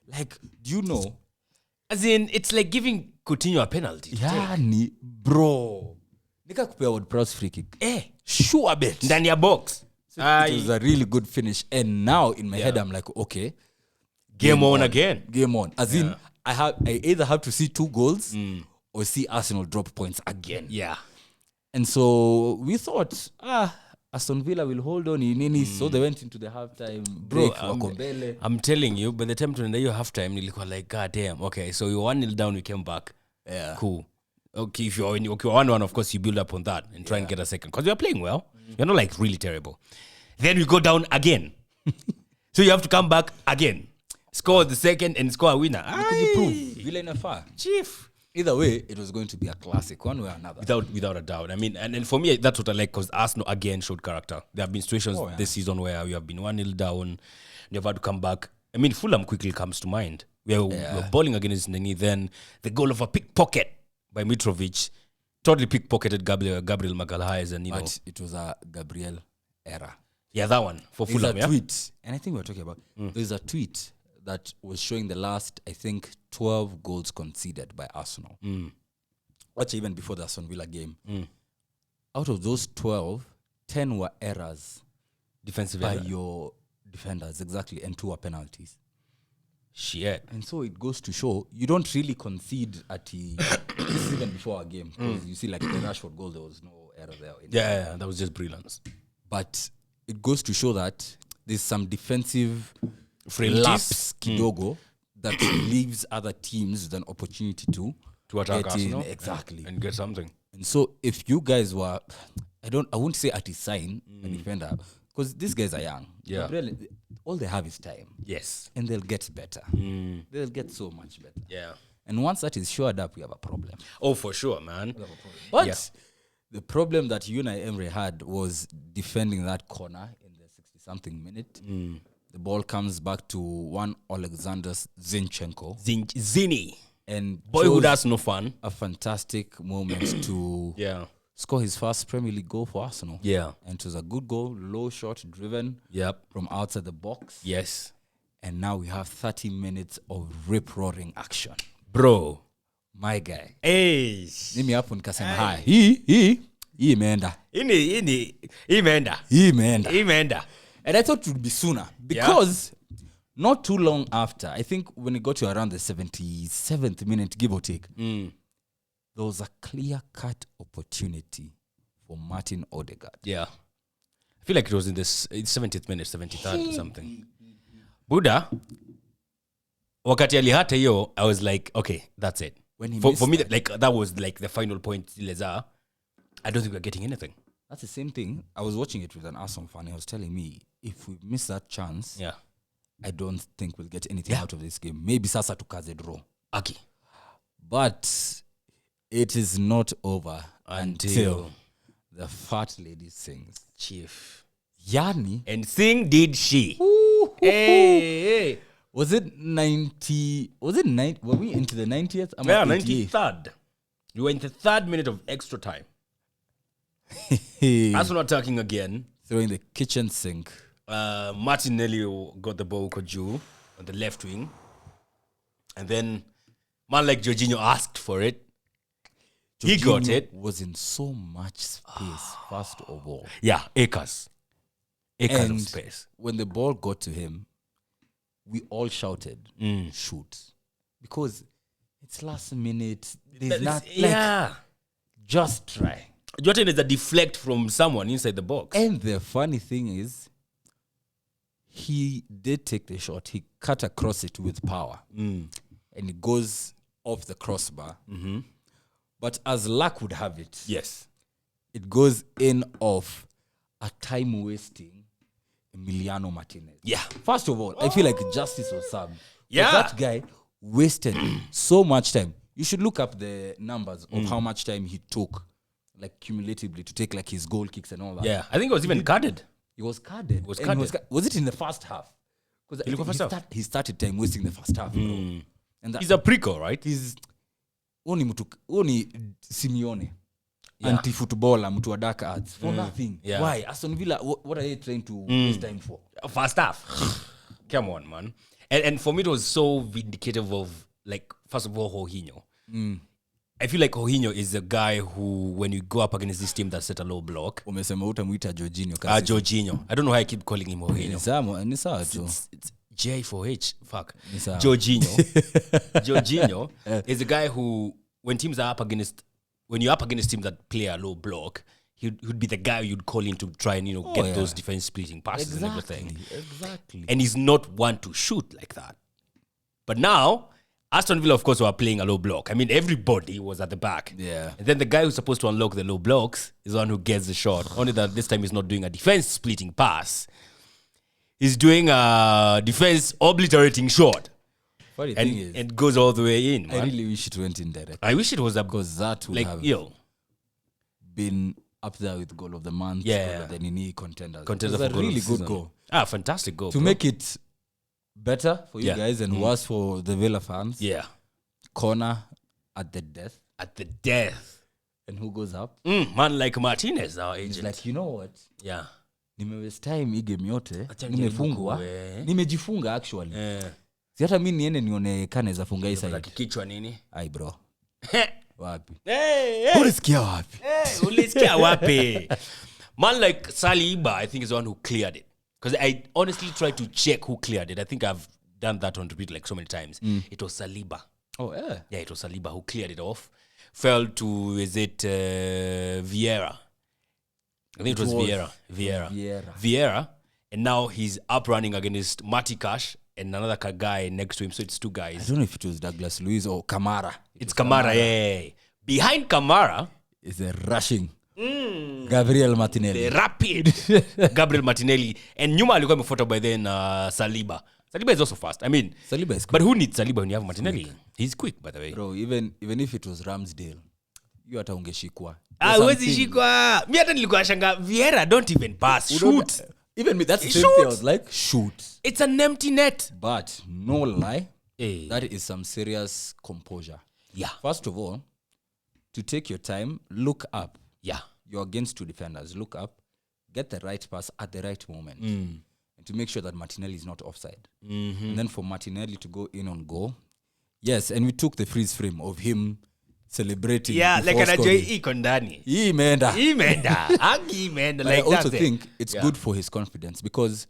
Like, do you know? As in, it's like giving Coutinho a penalty. Yeah, bro. Nika kupea Ward Prowse free kick. Sure bet. Ndani ya box. So it was a really good finish. And now in my head, I'm like, okay. Game on again. Game on. As in, I either have to see 2 goals or see Arsenal drop points again. Yeah. And so we thought, Aston Villa will hold on in so they went into the halftime break. Bro, I'm telling you, by the time to the halftime, nilikuwa like, God damn, okay, so you're 1-0 down, we came back. Yeah. Cool. Okay, if you're 1-1, of course, you build up on that and try and get a second. Because you're playing well. You're not like really terrible. Then we go down again. So you have to come back again. Score the second and score a winner. Could you prove? Villa in a far. Chief. Either way, it was going to be a classic, one way or another. Without a doubt. I mean, and for me, that's what I like, because Arsenal again showed character. There have been situations this season where we have been 1-0 down, you've had to come back. I mean, Fulham quickly comes to mind. We're bowling against Nani, then the goal of a pickpocket by Mitrovic, totally pickpocketed Gabriel Magalhaes, and But it was a Gabriel era. Yeah, that one for Fulham. There's a tweet, and I think we were talking about. There's a tweet that was showing the last, I think, 12 goals conceded by Arsenal. Watch even before the Aston Villa game. Out of those 12, 10 were errors. Defensive by error. your defenders, exactly, and 2 were penalties. Shit. And so it goes to show you don't really concede at the this is even before our game. Because you see, like the Rashford goal, there was no error there. Yeah, that was just brilliance. But it goes to show that there's some defensive Frailties. lapse kidogo that leaves other teams with an opportunity to attack get Arsenal. exactly. And get something. And so if you guys were, I won't say at his sign, a defender, because these guys are young. Yeah. Gabriel, all they have is time. Yes. And they'll get better. They'll get so much better. Yeah. And once that is shored up, we have a problem. Oh, for sure, man. But the problem that Unai Emery had was defending that corner in the 60-something minute. The ball comes back to one Alexander Zinchenko. Zini. And Boyhood, that's no fun. a fantastic moment to score his first Premier League goal for Arsenal. Yeah. And it was a good goal, low shot, driven from outside the box. Yes. And now we have 30 minutes of rip-roaring action. Bro. My guy. Hey. Mimi hapo nikasema hai. Hii imeenda. Imeenda. And I thought it would be sooner. Because not too long after, I think when it got to around the 77th minute, give or take, there was a clear-cut opportunity for Martin Odegaard. Yeah. I feel like it was in the 70th minute, 73rd or something. Buddha, wakati alihata hiyo, I was like, okay, that's it. When he for me, that was like the final point. Leza, I don't think we're getting anything. That's the same thing. I was watching it with an Arsenal fan. He was telling me, if we miss that chance, I don't think we'll get anything out of this game. Maybe sasa tukaze draw. Okay. But it is not over until the fat lady sings. Chief. Yani. And sing did she. Hey. Was it 90? Was it 90? Were we into the 90th? 93rd. You were in the 3rd minute of extra time. Arsenal attacking again. Throwing the kitchen sink. Martinelli got the ball Koju on the left wing. And then man like Jorginho asked for it. He got it. Was in so much space, first of all. Yeah, acres of space. When the ball got to him, we all shouted, shoot. Because it's last minute. There's not just try. Jordan is a deflect from someone inside the box. And the funny thing is, he did take the shot. He cut across it with power. And it goes off the crossbar. But as luck would have it, it goes in off a time-wasting Emiliano Martinez. Yeah. First of all, I feel like justice was served. Yeah. That guy wasted so much time. You should look up the numbers of how much time he took, like cumulatively, to take like his goal kicks and all that. Yeah, I think it was even carded. He was carded. Was it in the first half? Because he started time wasting the first half. And he's a preco, right? He's only Simeone. Anti-footballer, mtu wa dark arts. For nothing. Yeah. Why? Aston Villa, what are they trying to waste time for? First half. Come on, man. And for me, it was so vindicative of, like, first of all, Jorginho. I feel like Jorginho is a guy who, when you go up against this team that set a low block. Umesema utamuita Jorginho. Jorginho. I don't know why I keep calling him Jorginho. Ni sawa tu. It's J4H. Fuck. Jorginho is a guy who, when you're up against teams that play a low block, he'd be the guy you'd call in to try and get those defense splitting passes and everything. Exactly. And he's not one to shoot like that. But now, Aston Villa, of course, were playing a low block. I mean, everybody was at the back. Yeah. And then the guy who's supposed to unlock the low blocks is the one who gets the shot. Only that this time he's not doing a defense splitting pass. He's doing a defense obliterating shot. Funny thing is, it goes all the way in, man. I really wish it went in direct. I wish it was because that would have been up there with goal of the month. Yeah. The Nini contenders. Contenders for a really good goal. Fantastic goal. To make it better for you guys and worse for the Villa fans. Yeah. Corner at the death. At the death. And who goes up? Man like Martinez, our agent. He's like, you know what? Yeah. Nimewaste time hii game yote. Nimefungwa. Nimejifunga actually. Si hata mimi niende nionekane za funga hii side. Kichwa nini? Ai bro. Wapi? Ulisikia wapi? Ulisikia wapi? Man like Saliba, I think is the one who cleared it. Because I honestly tried to check who cleared it. I think I've done that on repeat like so many times. It was Saliba. Oh, yeah. Yeah, it was Saliba who cleared it off. Fell to, is it Vieira? I think it was Vieira. And now he's up running against Marty Cash and another guy next to him. So it's two guys. I don't know if it was Douglas Luiz or Kamara. It's Kamara, yeah. Behind Kamara is a rushing Gabriel Martinelli. The rapid Gabriel Martinelli. And Nyuma alikuwa amefuata by then Saliba. Saliba is also fast. I mean, Saliba is quick. But who needs Saliba when you have Martinelli? He's quick, by the way. Bro, even if it was Ramsdale, you hata ungeshikwa. Wezi shikwa. Mi hata nilikuwa shanga, Vieira, don't even pass. Shoot. Even me, that's the same thing. I was like, shoot. It's an empty net. But, no lie, that is some serious composure. Yeah. First of all, to take your time, look up. Yeah. You're against two defenders. Look up. Get the right pass at the right moment. And to make sure that Martinelli is not offside. And then for Martinelli to go in on goal. Yes, and we took the freeze frame of him celebrating. Yeah, like an Ajay Ikondani. Imeenda. Like I also think it's good for his confidence because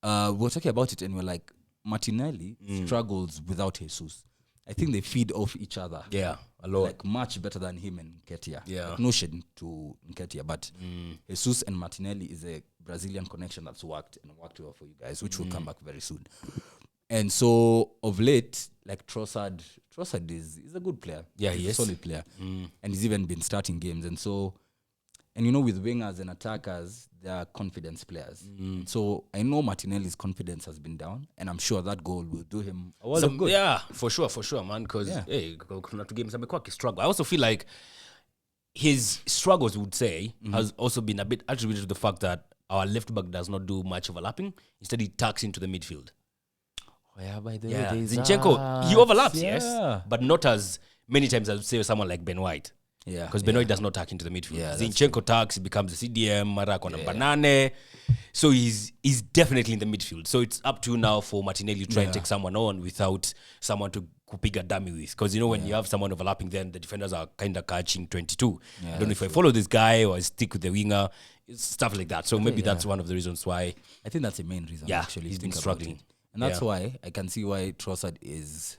we're talking about it and we're like, Martinelli struggles without Jesus. I think they feed off each other. Yeah, a lot. Like much better than him and Nketiah. Yeah. Like no shade to Nketiah, but Jesus and Martinelli is a Brazilian connection that's worked well for you guys, which will come back very soon. And so of late, like Trossard is a good player. Yeah, he's he is. A solid player. And he's even been starting games. And so, and you know, with wingers and attackers, they are confidence players. So I know Martinelli's confidence has been down, and I'm sure that goal will do him a world of good. Yeah, for sure, man. Because kuna two games amekuwa struggle. I also feel like his struggles, would say, has also been a bit attributed to the fact that our left back does not do much overlapping. Instead, he tucks into the midfield. Oh, yeah, by the way, Zinchenko, he overlaps, yes, but not as many times as, say, someone like Ben White. Yeah, because Ben White does not tuck into the midfield. Yeah, Zinchenko tucks, he becomes a CDM, Marako and Banane. So he's definitely in the midfield. So it's up to now for Martinelli to try and take someone on without someone to pick a dummy with. Because, you know, when you have someone overlapping, then the defenders are kind of catching 22. I don't know if I follow this guy or I stick with the winger, stuff like that. So maybe that's one of the reasons why. I think that's the main reason, actually. He's been struggling. And that's why I can see why Trossard is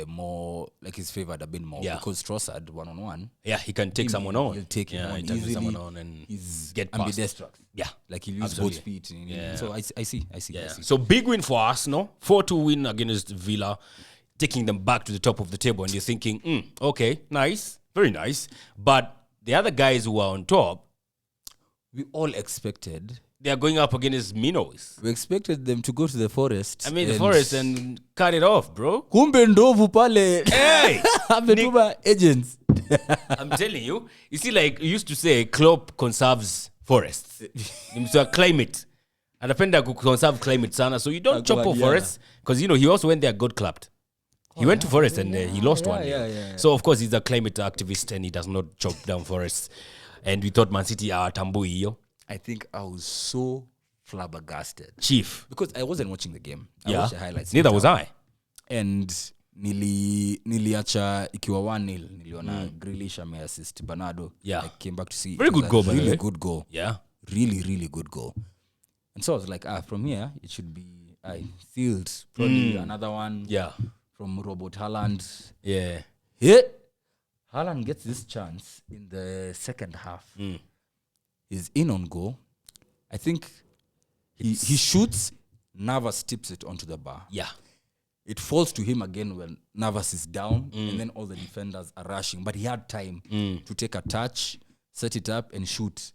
more, like he's favored a bit more. Yeah. Because Trossard, one-on-one. Yeah, he can take someone on. He'll take him on easily. Someone on and he's get past. ambidextrous. Yeah. Like he'll use both feet. So I see. So big win for Arsenal. 4-2 win against Villa, taking them back to the top of the table. And you're thinking, okay, nice, very nice. But the other guys who are on top, we all expected... They are going up against Minos. We expected them to go to the forest. I mean, the forest and cut it off, bro. Kumbe ndovu pale. Hey! Ametuma agents. I'm telling you. You see, like, you used to say, Klopp conserves forests. So climate. Anapenda conserve climate sana. So you don't chop off forests. Because, you know, he also went there, got clapped. He went to forest and he lost one. So, of course, he's a climate activist and he does not chop down forests. And we thought Man City are tambui, yo. I think I was so flabbergasted. Chief. Because I wasn't watching the game. I watched the highlights. Neither was I. And niliacha ikiwa 1-0. Niliona Grealish ameassist Bernardo. Yeah. I came back to see. Very good goal, by the way. Really good goal. Yeah. Really, really good goal. And so I was like, from here, it should be sealed. Probably another one. Yeah. From Robert Haaland. Yeah. Haaland gets this chance in the second half. He's in on goal. I think he shoots, Navas tips it onto the bar. Yeah. It falls to him again when Navas is down, and then all the defenders are rushing. But he had time to take a touch, set it up, and shoot.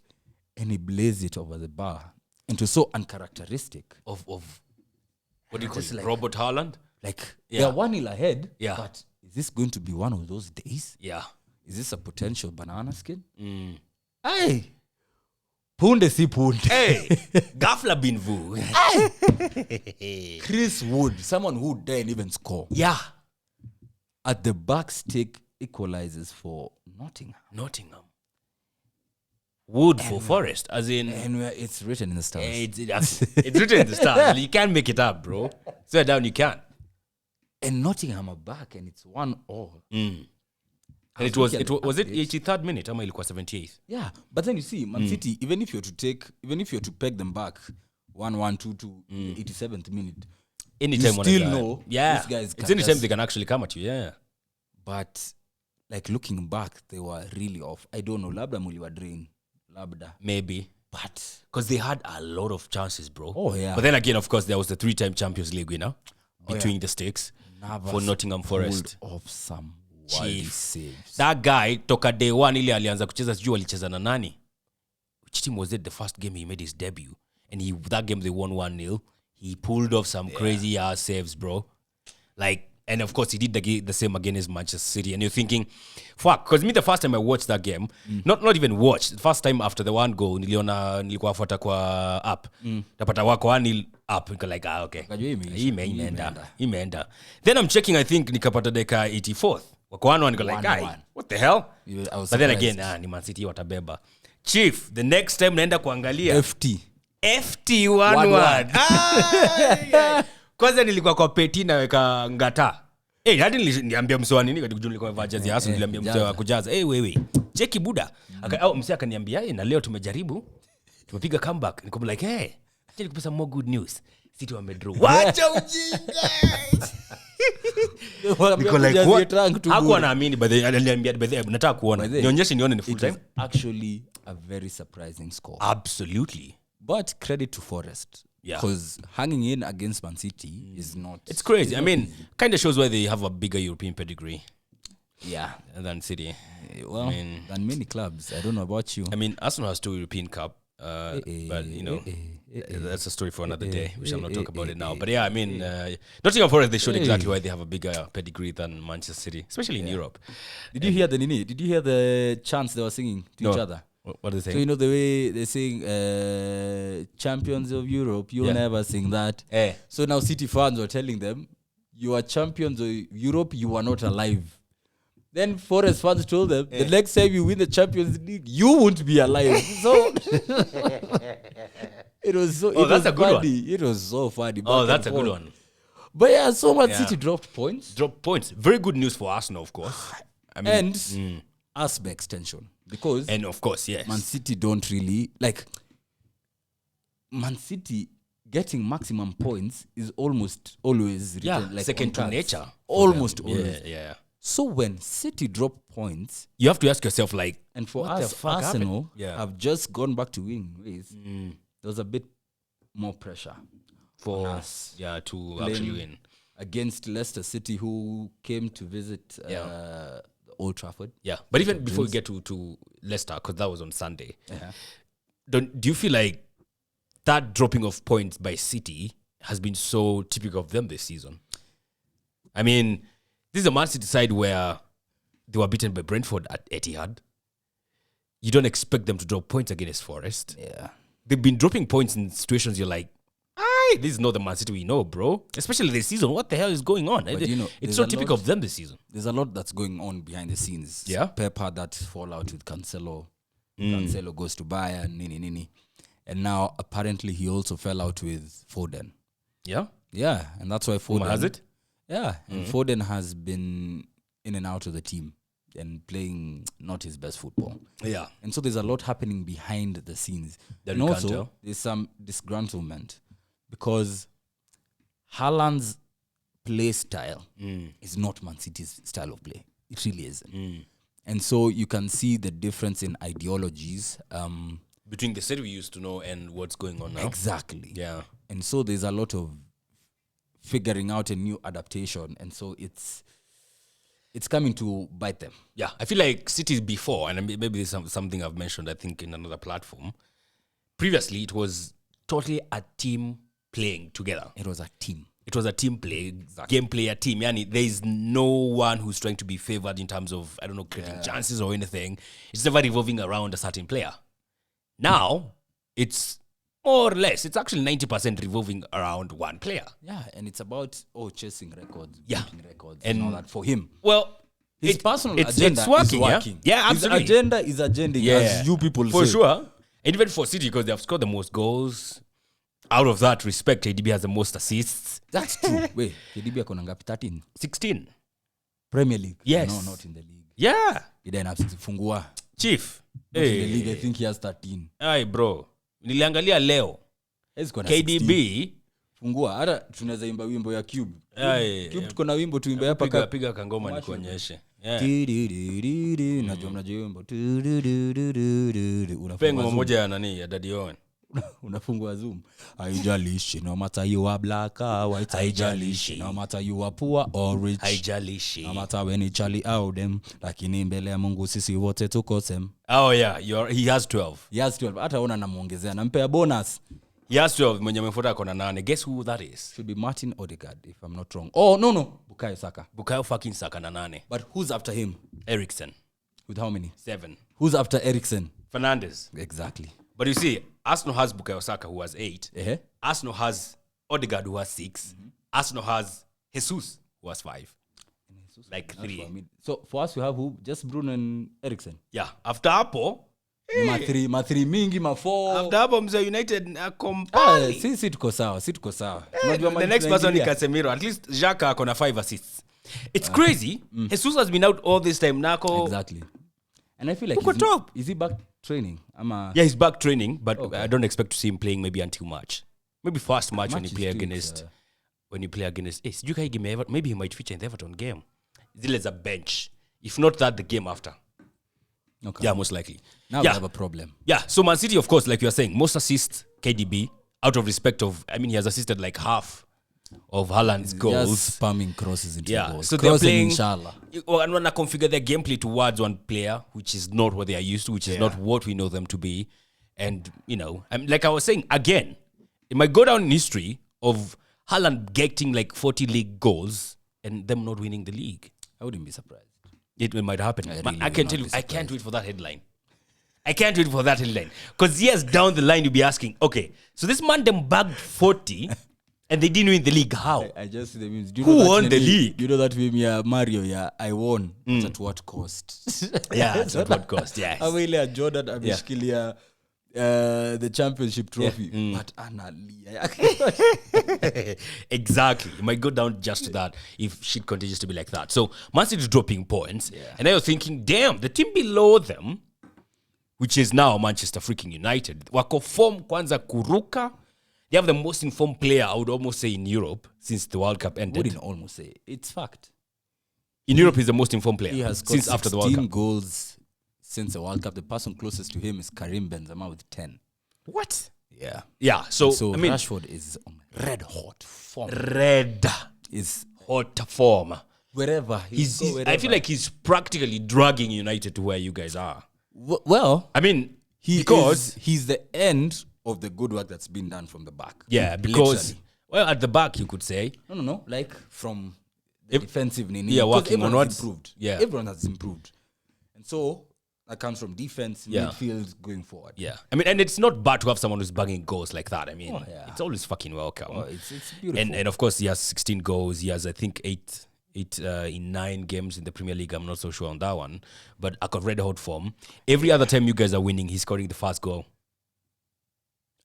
And he blazed it over the bar. And it was so uncharacteristic. Of what do you call it? Like, Robert Haaland? Like, they're 1-0 ahead. Yeah. But is this going to be one of those days? Yeah. Is this a potential banana skin? Hey! Punde si punde. Hey, Gafla bin Vu. Chris Wood, someone who didn't even score. Yeah. At the back stick, equalizes for Nottingham. Wood for Forest, as in... And it's written in the stars. It's written in the stars. You can't make it up, bro. Swear down, you can't. And Nottingham are back, and it's 1-1. And it was 83rd minute, ama ilikuwa 78th. Yeah, but then you see, Man City, even if you're to peg them back 1-1, 2-2, 87th minute, anytime you still know yeah, these guys it's can anytime they can actually come at you. Yeah, but like looking back, they were really off. I don't know. Labda muliwa drain. Labda. maybe. But Because they had a lot of chances, bro. Oh, yeah. But then again, of course, there was the 3-time Champions League winner between the sticks Navas for Nottingham Forest. pulled off some wild Chief. saves. That guy, toka day one, ili alianza kucheza sijui alicheza na nani. Which team was it? The first game he made his debut. And that game they won 1-0. He pulled off some crazy ass saves, bro. Like, and of course, he did the same again as Manchester City. And you're thinking, fuck, because me, the first time I watched that game, not even watched, the first time after the one goal, nilikuwa fuata kwa up. Napata wako 1-0 up. Niko like, okay. Imeenda. Then I'm checking, I think, nikapata deka 84th. Wako 1-1, niko like, guy, what the hell? But then again, ni Man City watabeba. Chief, the next time naenda kuangalia. FT 1-1. Kwanza nilikuwa kwa peti na weka ngata. Hadi niliambia msoa nini kwa nilikuwa vaa jezi hasa niliambia msoa wa kujaza. Wewe, cheki buda. Msoa akaniambia, na leo tumejaribu. Tumepiga comeback. Niko like, acha nikupe some more good news. City wamedraw. Wacha ujinga. Niko like, what? Hakuwa naamini but aliniambia nataka kuona. Nionyeshe nione ni full time. Actually a very surprising score. Absolutely. But credit to Forest. Yeah. Because hanging in against Man City is not... It's crazy. I mean, kind of shows why they have a bigger European pedigree. Yeah. Than City. Well, than many clubs. I don't know about you. I mean, Arsenal has 2 European Cup. But, you know, that's a story for another day. We shall not talk about it now. But yeah, I mean, Nottingham Forest, they showed exactly why they have a bigger pedigree than Manchester City, especially in Europe. Did you hear the chants they were singing to each other? What are they saying? So you know the way they sing champions of Europe, you'll never sing that. So now City fans were telling them, you are champions of Europe, you are not alive. Then Forest fans told them, the next time you win the Champions League, you won't be alive. So it was so that's a good funny. It was so funny. That's a good one. But yeah, so much City dropped points. Very good news for Arsenal, of course. I mean, and us by extension. Because of course, yes. Man City don't really like Man City getting maximum points is almost always written, like second to nature. Almost always. Yeah. So when City drop points, you have to ask yourself, like, and for us, Arsenal have just gone back to winning ways. There was a bit more pressure for us, to actually win against Leicester City, who came to visit Old Trafford. Yeah, but even before we get to Leicester, because that was on Sunday, do you feel like that dropping of points by City has been so typical of them this season? I mean, this is a Man City side where they were beaten by Brentford at Etihad. You don't expect them to drop points against Forest. Yeah. They've been dropping points in situations you're like, this is not the Man City we know, bro. Especially this season. What the hell is going on? But you know, it's so typical of them this season. There's a lot that's going on behind the scenes. Yeah. Pep had that fallout with Cancelo. Cancelo goes to Bayern, nini. And now, apparently, he also fell out with Foden. Yeah? Yeah, and that's why Foden... Has it? Yeah, and Foden has been in and out of the team and playing not his best football. Yeah. And so there's a lot happening behind the scenes. That and we also, can't tell. there's some disgruntlement because Haaland's play style is not Man City's style of play. It really isn't. And so you can see the difference in ideologies. Between the City we used to know and what's going on now. Exactly. Yeah. And so there's a lot of figuring out a new adaptation. And so it's coming to bite them. Yeah. I feel like Cities before, and maybe this is something I've mentioned, I think, in another platform. Previously, it was totally a team playing together. It was a team. It was a team play, game player team. Yani, there is no one who's trying to be favored in terms of, I don't know, creating chances or anything. It's never revolving around a certain player. Now, it's more or less, it's actually 90% revolving around one player. Yeah, and it's about, chasing records, beating records, and all that for him. Well, his personal agenda it's working, is working. Yeah, absolutely. His agenda is agending, as you people for say. For sure. And even for City, because they have scored the most goals. Out of that respect, KDB has the most assists. That's true. Wait, KDB akona ngapi? 13? 16. Premier League? Yes. No, not in the league. Yeah. He didn't have 6. Fungua. Chief. Not in the league, I think he has 13. Ay, bro. Niliangalia leo. KDB fungua hata tunaweza imba wimbo ya Cube. Cube tuko na wimbo tuimbe hapa piga kangoma nikuonyeshe. Najua wimbo. Pengo moja ya nani ya Daddy Owen. Unafungua Zoom. Haijalishi no matter you are black or white, haijalishi no matter you are poor or rich, haijalishi no matter when Charlie out them, lakini mbele ya Mungu sisi wote tuko same. Oh yeah, he has 12. He has 12. Hata ona namuongezea nampea bonus. He has 12 mwenye amefuata akona 8. Guess who that is? Should be Martin Odegaard if I'm not wrong. Oh no. Bukayo fucking Saka na 8. But who's after him? Eriksen. With how many? 7. Who's after Eriksen? Fernandes. Exactly. But you see, Arsenal has Bukayo Saka who has 8. Uh-huh. Arsenal has Odegaard who has 6. Arsenal has Jesus who has 5. Like 3. So for us, you have who? Just Bruno and Eriksen. Yeah. After Apo, ma 3 mingi, ma 4. After Apo, Mzee United company. Si tuko sawa. The next person is Casemiro. At least Xhaka akona 5 assists. It's crazy. Jesus has been out all this time. Nako. Exactly. And I feel like is he back training? Yeah, he's back training, but okay. I don't expect to see him playing maybe until March. Maybe first March when you play against. When you play against, maybe he might feature in the Everton game. Zile as a bench. If not that, the game after. Okay. Yeah, most likely. Now we have a problem. Yeah, so Man City, of course, like you are saying, most assists, KDB, out of respect of, he has assisted like half of Haaland's goals. Just spamming crosses into goals. So they're playing, inshallah. And when I configure their gameplay towards one player, which is not what they are used to, which is not what we know them to be. And, like I was saying, again, it might go down in history of Haaland getting like 40 league goals and them not winning the league. I wouldn't be surprised. It might happen. I can tell you, I can't wait for that headline. Because years down the line, you'll be asking, okay, so this man them bagged 40 and they didn't win the league. How? I just see the memes. Who won the league? You know that meme, Mario, I won. But at what cost? At what cost, yes. Awele Jordan ameshikilia the championship trophy. But exactly. It might go down just to that if shit continues to be like that. So Man City is dropping points. And now you're thinking, damn, the team below them, which is now Manchester freaking United, wako form kwanza kuruka. They have the most informed player, I would almost say, in Europe since the World Cup ended. Wouldn't almost say. It's fact. In Europe, he's the most informed player. He has since after the World Cup. 16 goals since the World Cup. The person closest to him is Karim Benzema with 10. What? Yeah. Yeah. So Rashford is on red hot form. Red is hot form. Wherever. I feel like he's practically dragging United to where you guys are. Well, he's the end of the good work that's been done from the back. Yeah, because at the back you could say no, like from the defensive nini. Yeah, working onwards. Improved. Yeah, everyone has improved, and so that comes from defense, midfield, going forward. Yeah, and it's not bad to have someone who's banging goals like that. It's always fucking welcome. It's beautiful. And of course he has 16 goals. He has I think 8 in 9 games in the Premier League. I'm not so sure on that one, but I got red hot form. Every other time you guys are winning, he's scoring the first goal.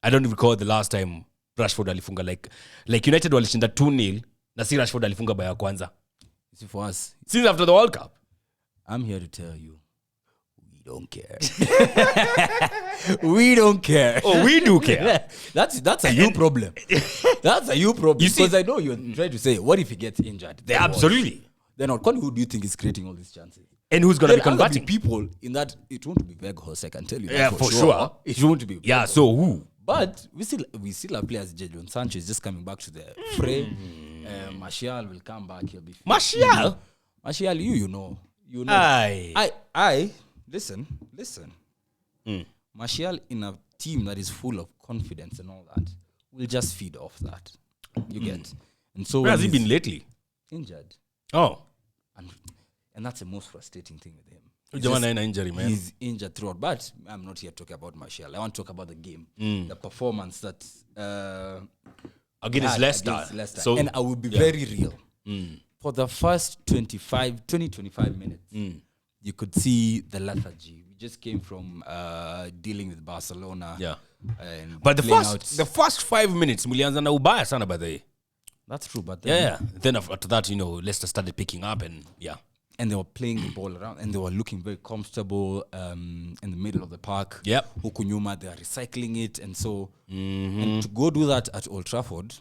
I don't recall the last time Rashford alifunga like United walishinda 2-0 na si Rashford alifunga bao ya kwanza. See, for us, since after the World Cup, I'm here to tell you, we don't care. We don't care. Oh, we do care. That's a you problem. That's a you problem. Because I know you're trying to say, what if he gets injured? Absolutely. Then who do you think is creating all these chances? And who's going to be converting? People in that, it won't be Weghorst, I can tell you that. Yeah, for sure. It won't be. Yeah, so who? But we still have players. Jadon Sancho is just coming back to the fray. Martial will come back. He'll be fit. Martial, you know. I listen. Martial in a team that is full of confidence and all that will just feed off that. You get. And so where has he been lately? Injured. Oh, and that's the most frustrating thing with him. Injury, man. He's injured throughout, but I'm not here to talk about Martial. I want to talk about the game, the performance that against Leicester. So, and I will be very real. For the first 25 minutes, you could see the lethargy. We just came from dealing with Barcelona. Yeah, but the first 5 minutes, mulianza na ubaya sana by the way. That's true, but then, then after that, Leicester started picking up and and they were playing the ball around and they were looking very comfortable in the middle of the park. Yep. Huku nyuma, they are recycling it. And so and to go do that at Old Trafford,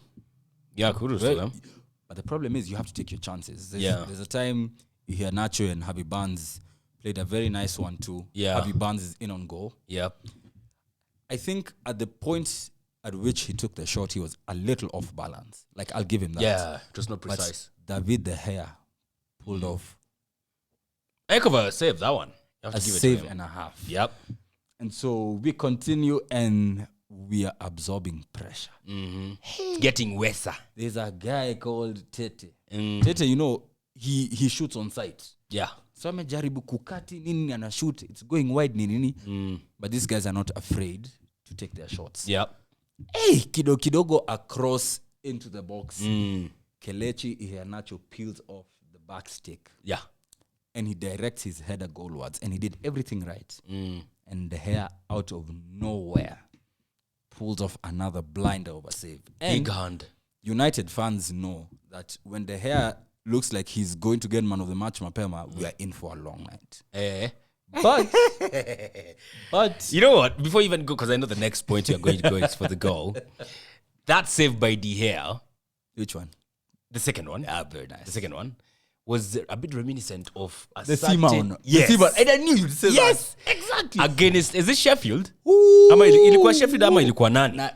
Yeah, kudos to them. But the problem is you have to take your chances. Yeah. There's a time you hear Nacho and Javi Barnes played a very nice one too. Yeah. Javi Barnes is in on goal. Yeah. I think at the point at which he took the shot, he was a little off balance. Like, I'll give him that. Yeah, it was not precise. But David De Gea pulled off Heck of a save, that one. You have a to give it to save him. and a half. Yep. And so we continue and we are absorbing pressure. Getting worse. There's a guy called Tete. Mm. Tete, you know, he shoots on sight. Yeah. So amejaribu kukati nini ana shoot. It's going wide nini. But these guys are not afraid to take their shots. Yep. Hey, kidogo across into the box. Kelechi Iheanacho peels off the back stick. Yeah. And he directs his header goalwards. And he did everything right. And the hair out of nowhere pulls off another blinder over save. And Big hand. United fans know that when the hair looks like he's going to get man of the match mapema, we are in for a long night. But You know what? Before you even go, because I know the next point you're going to go is for the goal. That save by De Gea, which one? the second one. Yeah, very nice. The second one was a bit reminiscent of a The certain... Seaman. Yes. The Seaman. And I knew you'd say Yes. that. Exactly. Against, is it Sheffield? Ooh. Ama ilikuwa Sheffield ama ilikuwa nani? Nah,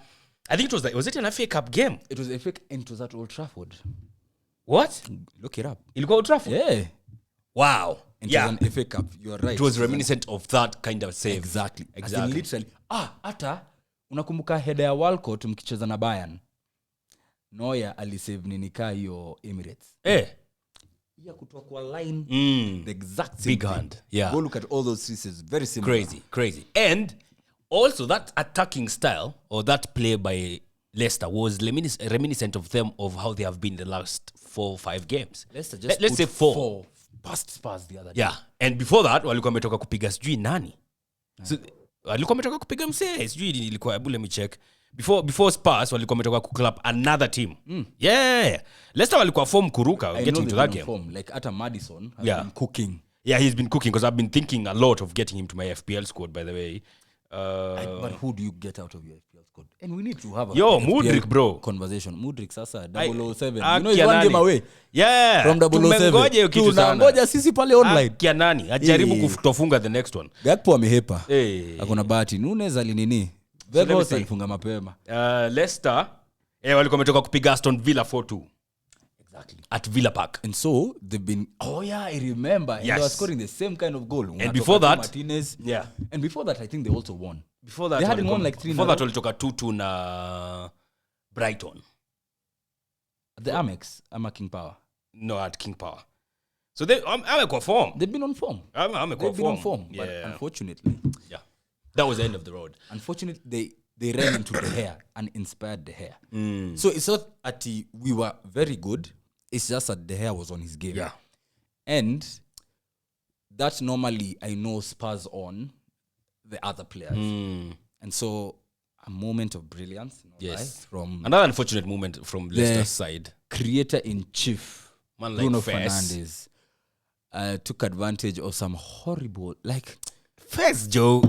I think was it an FA Cup game? it was a fake into that Old Trafford. What? Look it up. Ilikuwa Old Trafford? Yeah. Wow. It Yeah. was an FA Cup. You're right. It was reminiscent of that kind of save. Exactly. As in Exactly. literally. Hata unakumbuka header ya Walcott mkicheza na Bayern. Neuer alisave nini ka hiyo Emirates. Yeah, kutoka kwa line. The exact same Big thing. hand. Yeah. Go look at all those pieces. Very similar. Crazy. And also that attacking style or that play by Leicester was reminiscent of them of how they have been the last 4 or 5 games. Leicester just Let's say 4. Past Spurs the other day. Yeah. And before that walikuwa wametoka kupiga sijui nani. So walikuwa wametoka kupiga msee sijui ilikuwa let me check. Before Spurs walikuwa wametoka kuclap another team. Yeah. Leicester walikuwa form kuruka getting to that game. Form. Like Ata Madison has Yeah. been cooking. Yeah, he's been cooking because I've been thinking a lot of getting him to my FPL squad, by the way. But who do you get out of your FPL squad? And we need to have a Yo, FPL Mudryk, bro. conversation. Mudryk sasa 007. Ah, You know he's one game away Yeah. from 007. Tumengoja hiyo kitu sana. Tunangoja sisi pale online. Kia nani? Ajaribu kutofunga the next one. Gakpo amehepa. Eh. Akona bahati. Nunes alinini. let me Vegas see. alifunga mapema. Leicester walikuwa wametoka kupiga Aston Villa 4-2 Exactly. at Villa Park. And so they've been I remember. And Yes. they were scoring the same kind of goal. And before that, Martinez. yeah. And before that I think they also won. Before that They hadn't won like 3 Before that now. walitoka 2-2 na Brighton. The Amex, Ama King Power. No, at King Power. So they amekuwa form. They've been on form. Amekuwa They've been on form. Yeah. But unfortunately, That was the end of the road. Unfortunately, they ran into the hair and inspired the hair. So it's not that we were very good. It's just that the hair was on his game. Yeah. And that normally I know spurs on the other players. And so a moment of brilliance. Yes. From Another unfortunate moment from Leicester's side. Creator-in-chief, Man like Bruno Fes. Fernandes, took advantage of some horrible, like... Fes, Joe.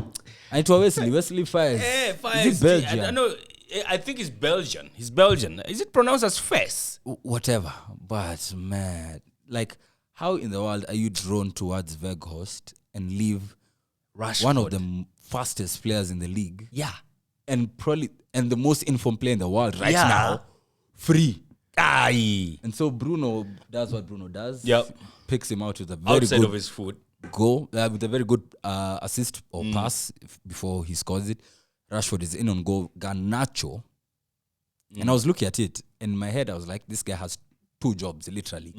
And it was Wesley Fes. Fes. Is it Belgian? I don't know. I think he's Belgian. He's Belgian. Is it pronounced as Fes? Whatever. But, man, like, how in the world are you drawn towards Weghorst and leave Rashford. one of the fastest players in the league Yeah. and the most informed player in the world right Yeah. now free? Aye. And so Bruno does what Bruno does. Yep. Picks him out with a very Outside good of his foot. goal, with a very good assist or pass before he scores it. Rashford is in on goal. Garnacho. And I was looking at it. In my head, I was like, this guy has 2 jobs, literally.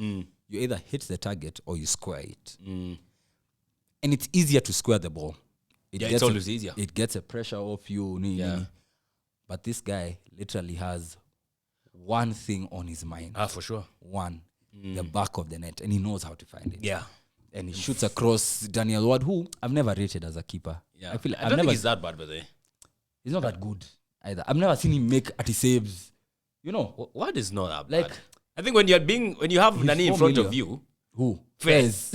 You either hit the target or you square it. And it's easier to square the ball. It's always easier. It gets a pressure off you. Yeah. But this guy literally has one thing on his mind. For sure. One. The back of the net. And he knows how to find it. Yeah. And he shoots across Daniel Ward, who I've never rated as a keeper. Yeah. I feel I don't think he's that bad, by the way. He's not that good either. I've never seen him make saves. You know, What is not that like bad? I think when you have Nani in 4 front million. of you, who? Fez.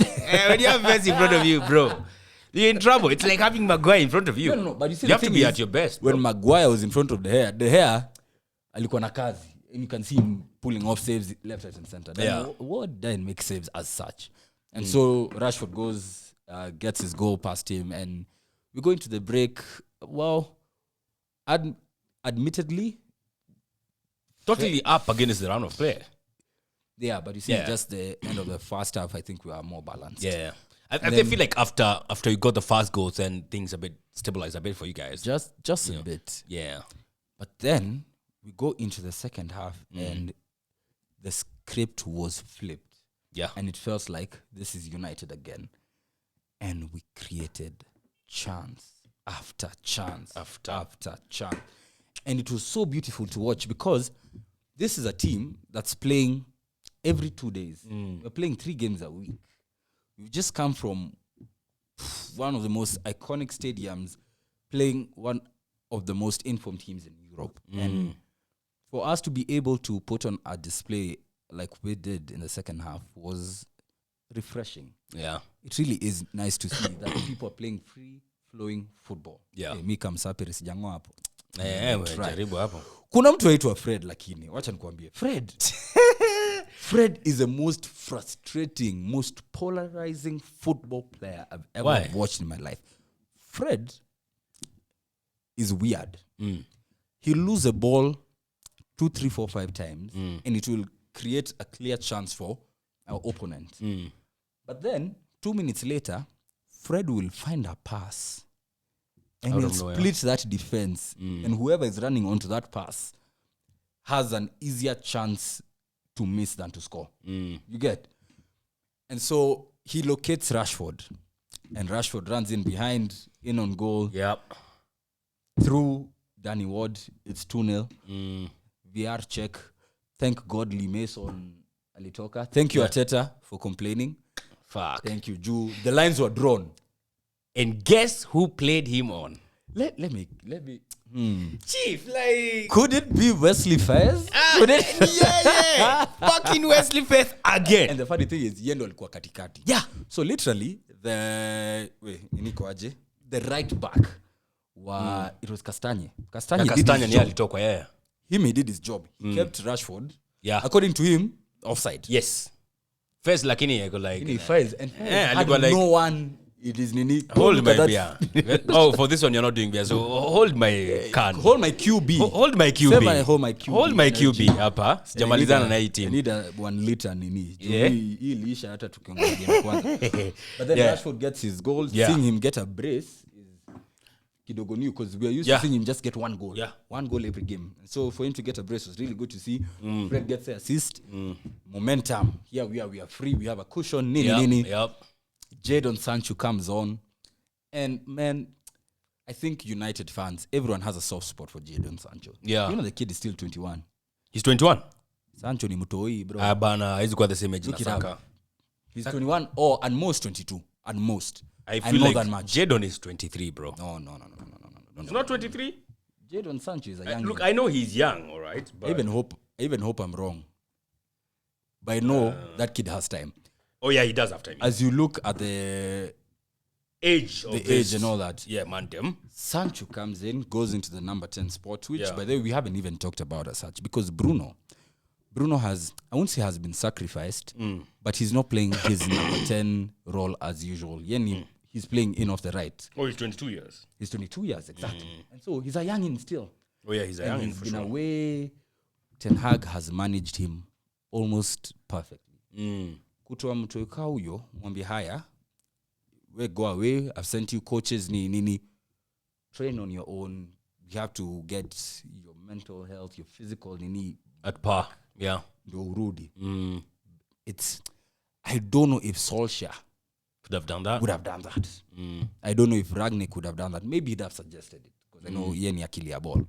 When you have Fez in front of you, bro, you're in trouble. It's like having Maguire in front of you. No. But you see, you have to be at your best. Bro. When Maguire was in front of the hair, alikuwa na kazi, and you can see him pulling off saves left, right, and center. Then Ward didn't make saves as such. And so Rashford goes, gets his goal past him, and we go into the break. Well, admittedly, totally up against the round of play. Yeah, but you see, just the end of the first half, I think we are more balanced. Yeah. I feel like after you got the first goals, then things a bit stabilized a bit for you guys. Just a bit. Yeah. But then we go into the second half and the script was flipped. Yeah. And it felt like this is United again. And we created chance after chance after chance. And it was so beautiful to watch because this is a team that's playing every 2 days. We're playing 3 games a week. We've just come from one of the most iconic stadiums, playing one of the most informed teams in Europe. And for us to be able to put on a display like we did in the second half was refreshing. Yeah. It really is nice to see that people are playing free-flowing football. Yeah. Mi kamsapiri sijangoa hapo. Jaribu hapo. Kuna mtu aitwa Fred lakini wacha nikwambie Fred is the most frustrating, most polarizing football player I've ever watched in my life. Fred is weird. He'll lose a ball 2, 3, 4, 5 times and it will create a clear chance for our opponent. But then 2 minutes later, Fred will find a pass and he'll split that defense. And whoever is running onto that pass has an easier chance to miss than to score. You get? And so he locates Rashford. And Rashford runs in behind, in on goal. Yep. Through Danny Ward, it's 2-0. VR check. Thank God Lee Mason alitoka. Thank you, Arteta, for complaining. Fuck. Thank you, Ju. The lines were drawn. And guess who played him on? Let me. Chief, like... Could it be Wesley Faiz? Could it? Yeah. Fucking Wesley Faiz again. And the funny thing is, yendo alikuwa katikati. Yeah. So literally, the right back, it was Castagna. Castagna alitokwa, yeah. He did his job. He kept Rashford. Yeah. According to him, offside. Yes. First, lakini yako like... Faiz. And had like, no one... It is Nini. Hold my beer. Oh, for this one you're not doing beer. So hold my can. Hold my QB. Hold my QB. Hold my QB. Hold my QB hapa. Sijamalizana na hii team. I need a 1 liter Nini. Hii lisha hata tukiongea game kwanza. But then Rashford gets his goal. Seeing him get a brace is kidogo new because we are used to seeing him just get 1 goal. Yeah. 1 goal every game. And so for him to get a brace was really good to see. Fred gets the assist. Momentum. Here we are free. We have a cushion. Nini. Yep. Jadon Sancho comes on. And, man, I think United fans, everyone has a soft spot for Jadon Sancho. Yeah. You know the kid is still 21. He's 21? Sancho ni mtoi, bro. Bana, he's got the same age as Saka. He's 21 or at most 22. At most. I feel know like that much. Jadon is 23, bro. No. He's not 23? Jadon Sancho is a young Look, I know he's young, all right? But... I even hope I'm wrong. But I know that kid has time. Oh, yeah, he does have time. As you look at the age and all that. Yeah, man, them. Sancho comes in, goes into the number 10 spot, which, by the way, we haven't even talked about as such. Because Bruno has, I won't say has been sacrificed, but he's not playing his number 10 role as usual. He's playing in off the right. Oh, he's 22 years. He's 22 years, exactly. And so he's a youngin still. Oh, yeah, he's a youngin for sure. In a way, Ten Hag has managed him almost perfectly. Kutoa mtu yuka huyo, mwambie haya, we go away, I've sent you coaches, nini, train on your own. You have to get your mental health, your physical, nini. At par, yeah. Ndio urudi. I don't know if Solskjaer would have done that. I don't know if Ragnick would have done that. Maybe he'd have suggested it, because I know yeye ni akili ya ball.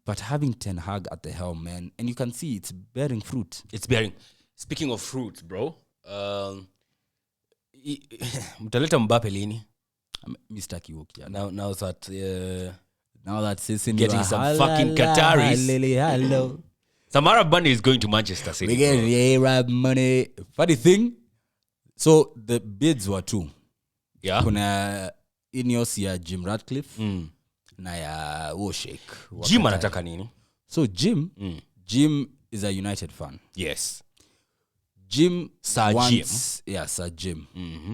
But having Ten Hag at the helm, man, and you can see it's bearing fruit. It's bearing. Speaking of fruit, bro, mtaleta Mbappe lini? Mr. Kiwoki. Now that Sissin getting some fucking Qataris. Hello. Some Arab money is going to Manchester City. We get Arab money. Funny thing, so the bids were 2. Yeah. Kuna Ineos ya Jim Ratcliffe na ya Woshek. Jim anataka nini? So Jim is a United fan. Yes. Jim Sir wants, yeah, Sir Jim.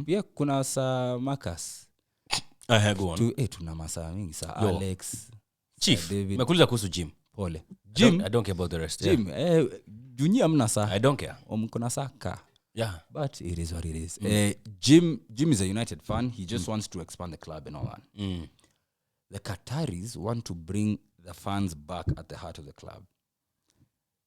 Yeah, kuna Sir Marcus. Go on. Tuna masa mingi, Sir Alex. Chief, Sir David. mekuliza kuhusu Jim. Pole. Jim, I don't care about the rest. Jim, dunia mna Sir. I don't care. Mkuna Saka. Yeah. But it is what it is. Jim is a United fan. He just wants to expand the club and all that. The Qataris want to bring the fans back at the heart of the club.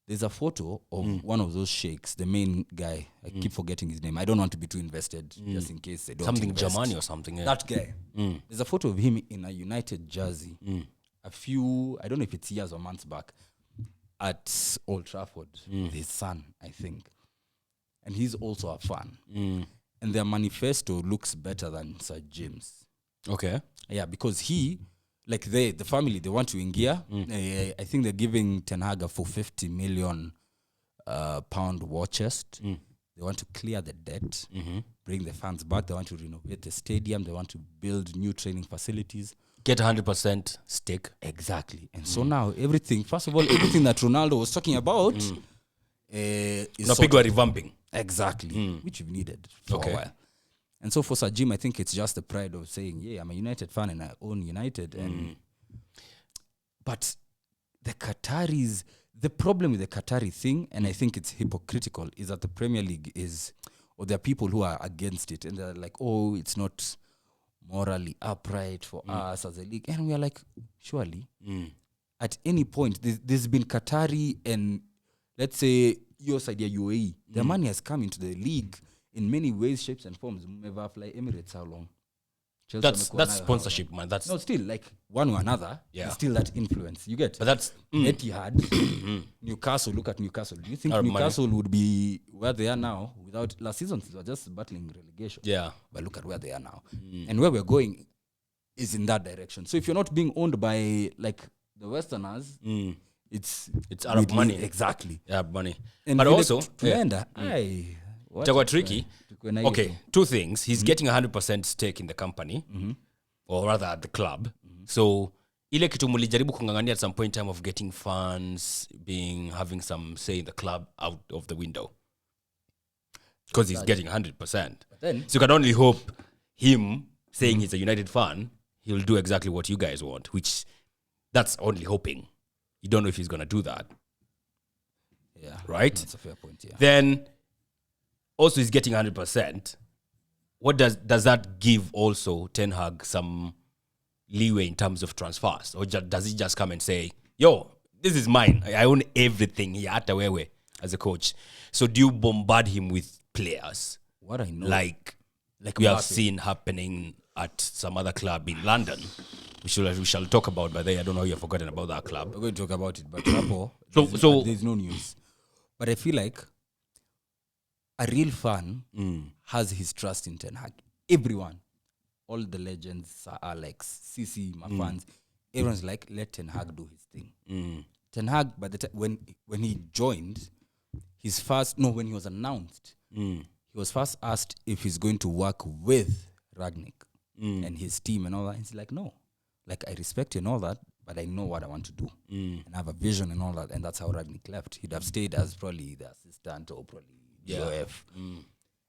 There's a photo of one of those sheikhs, the main guy. I keep forgetting his name. I don't want to be too invested just in case they don't Something invest. Germany or something. Yeah. That guy. There's a photo of him in a United jersey. A few, I don't know if it's years or months back, at Old Trafford. His son, I think. And he's also a fan. And their manifesto looks better than Sir Jim's. Okay. Yeah, because he, like the family, they want to ingia. I think they're giving Ten Hag a £450 million pound war chest. They want to clear the debt, bring the fans back. They want to renovate the stadium. They want to build new training facilities. Get 100% stake. Exactly. And so now everything, first of all, everything that Ronaldo was talking about is Napigwa revamping. Exactly, which we've needed for a while. And so for Sir Jim, I think it's just the pride of saying, yeah, I'm a United fan and I own United. But the Qataris, the problem with the Qatari thing, and I think it's hypocritical, is that the Premier League is, or there are people who are against it, and they're like, oh, it's not morally upright for us as a league. And we are like, surely, at any point, there's been Qatari and, let's say, your side, UAE, the money has come into the league in many ways, shapes, and forms. Never fly Emirates, how long? That's sponsorship, man. That's no, still like one or another. Yeah. Still that influence. You get. But that's Etihad, Newcastle. Look at Newcastle. Do you think Newcastle would be where they are now without last season? They were just battling relegation. Yeah. But look at where they are now, and where we're going is in that direction. So if you're not being owned by like the Westerners, it's Arab money. Exactly. Arab money. And but also, what tricky. Okay, two things. He's getting 100% stake in the company, or rather at the club. So, ile kitu mulijaribu kungangania at some point in time of getting funds, having some say in the club out of the window. Because he's getting 100%. Then, so you can only hope him saying he's a United fan, he'll do exactly what you guys want, which that's only hoping. You don't know if he's going to do that. Yeah. Right? That's a fair point, yeah. Then, also he's getting 100%. What does that give also Ten Hag some leeway in terms of transfers? Or does he just come and say, yo, this is mine. I own everything here at Awewe as a coach. So do you bombard him with players? What I know. Like we have seen happening at some other club in London. We shall talk about, but I don't know, you've forgotten about that club. We're going to talk about it, but so there's no news. But I feel like a real fan has his trust in Ten Hag. Everyone, all the legends, Sir Alex, CC, my fans, everyone's like, let Ten Hag do his thing. Ten Hag, by the time when he joined, when he was announced, he was first asked if he's going to work with Ragnick and his team and all that. He's like, no. Like, I respect you and all that, but I know what I want to do. And I have a vision and all that. And that's how Ragnick left. He'd have stayed as probably the assistant or probably GOF.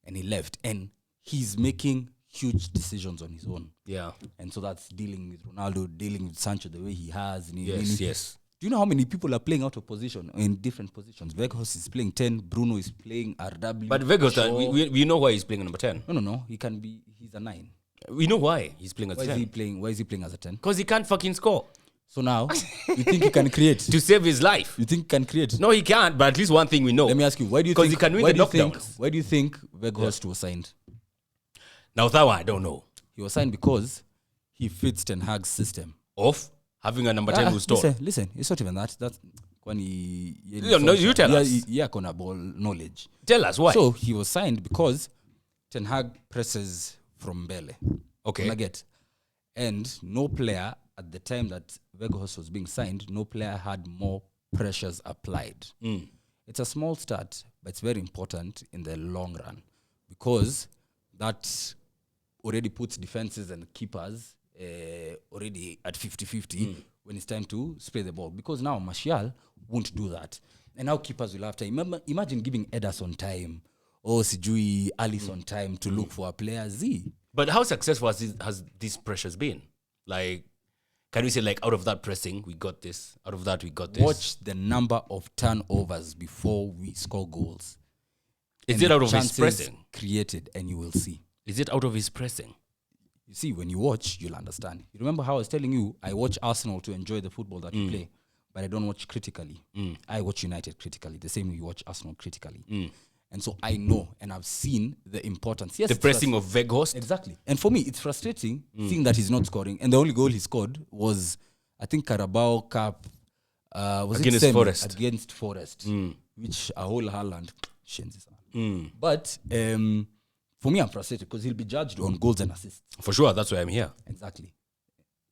And he left. And he's making huge decisions on his own. Yeah. And so that's dealing with Ronaldo, dealing with Sancho the way he has. And Yes. Do you know how many people are playing out of position in different positions? Weghorst is playing 10. Bruno is playing RW. But Weghorst, we know why he's playing number 10. No. He's a 9. We know why he's playing as a 10. Why is he playing as a 10? Because he can't fucking score. So now, you think he can create? To save his life. You think he can create? No, he can't, but at least one thing we know. Let me ask you, why do you think... Because he can win the knockdowns. Why do you think Weghorst was signed? Now that one, I don't know. He was signed because he fits Ten Hag's system. Of having a number 10 who's tall. Listen, it's not even that. That's when you tell us. Yeah, kona ball knowledge. Tell us why. So he was signed because Ten Hag presses from Mbele. Okay. And no player at the time that Weghorst was being signed, no player had more pressures applied. It's a small start, but it's very important in the long run because that already puts defenses and keepers already at 50-50 when it's time to spray the ball. Because now Martial won't do that. And now keepers will have time. Imagine giving Ederson time or sijui Alisson time to look for a player Z. But how successful has these pressures been? Like, can we say, like, out of that pressing, we got this. Out of that, we got this. Watch the number of turnovers before we score goals. Is it out of his pressing? Created, and you will see. Is it out of his pressing? You see, when you watch, you'll understand. You remember how I was telling you, I watch Arsenal to enjoy the football that we play, but I don't watch critically. I watch United critically, the same way you watch Arsenal critically. And so I know, and I've seen the importance. Yes, the pressing of Weghorst? Exactly. And for me, it's frustrating seeing that he's not scoring. And the only goal he scored was, I think, Carabao Cup. Was against it Forest. Against Forest, which a whole Haaland. But for me, I'm frustrated because he'll be judged on goals and assists. For sure, that's why I'm here. Exactly.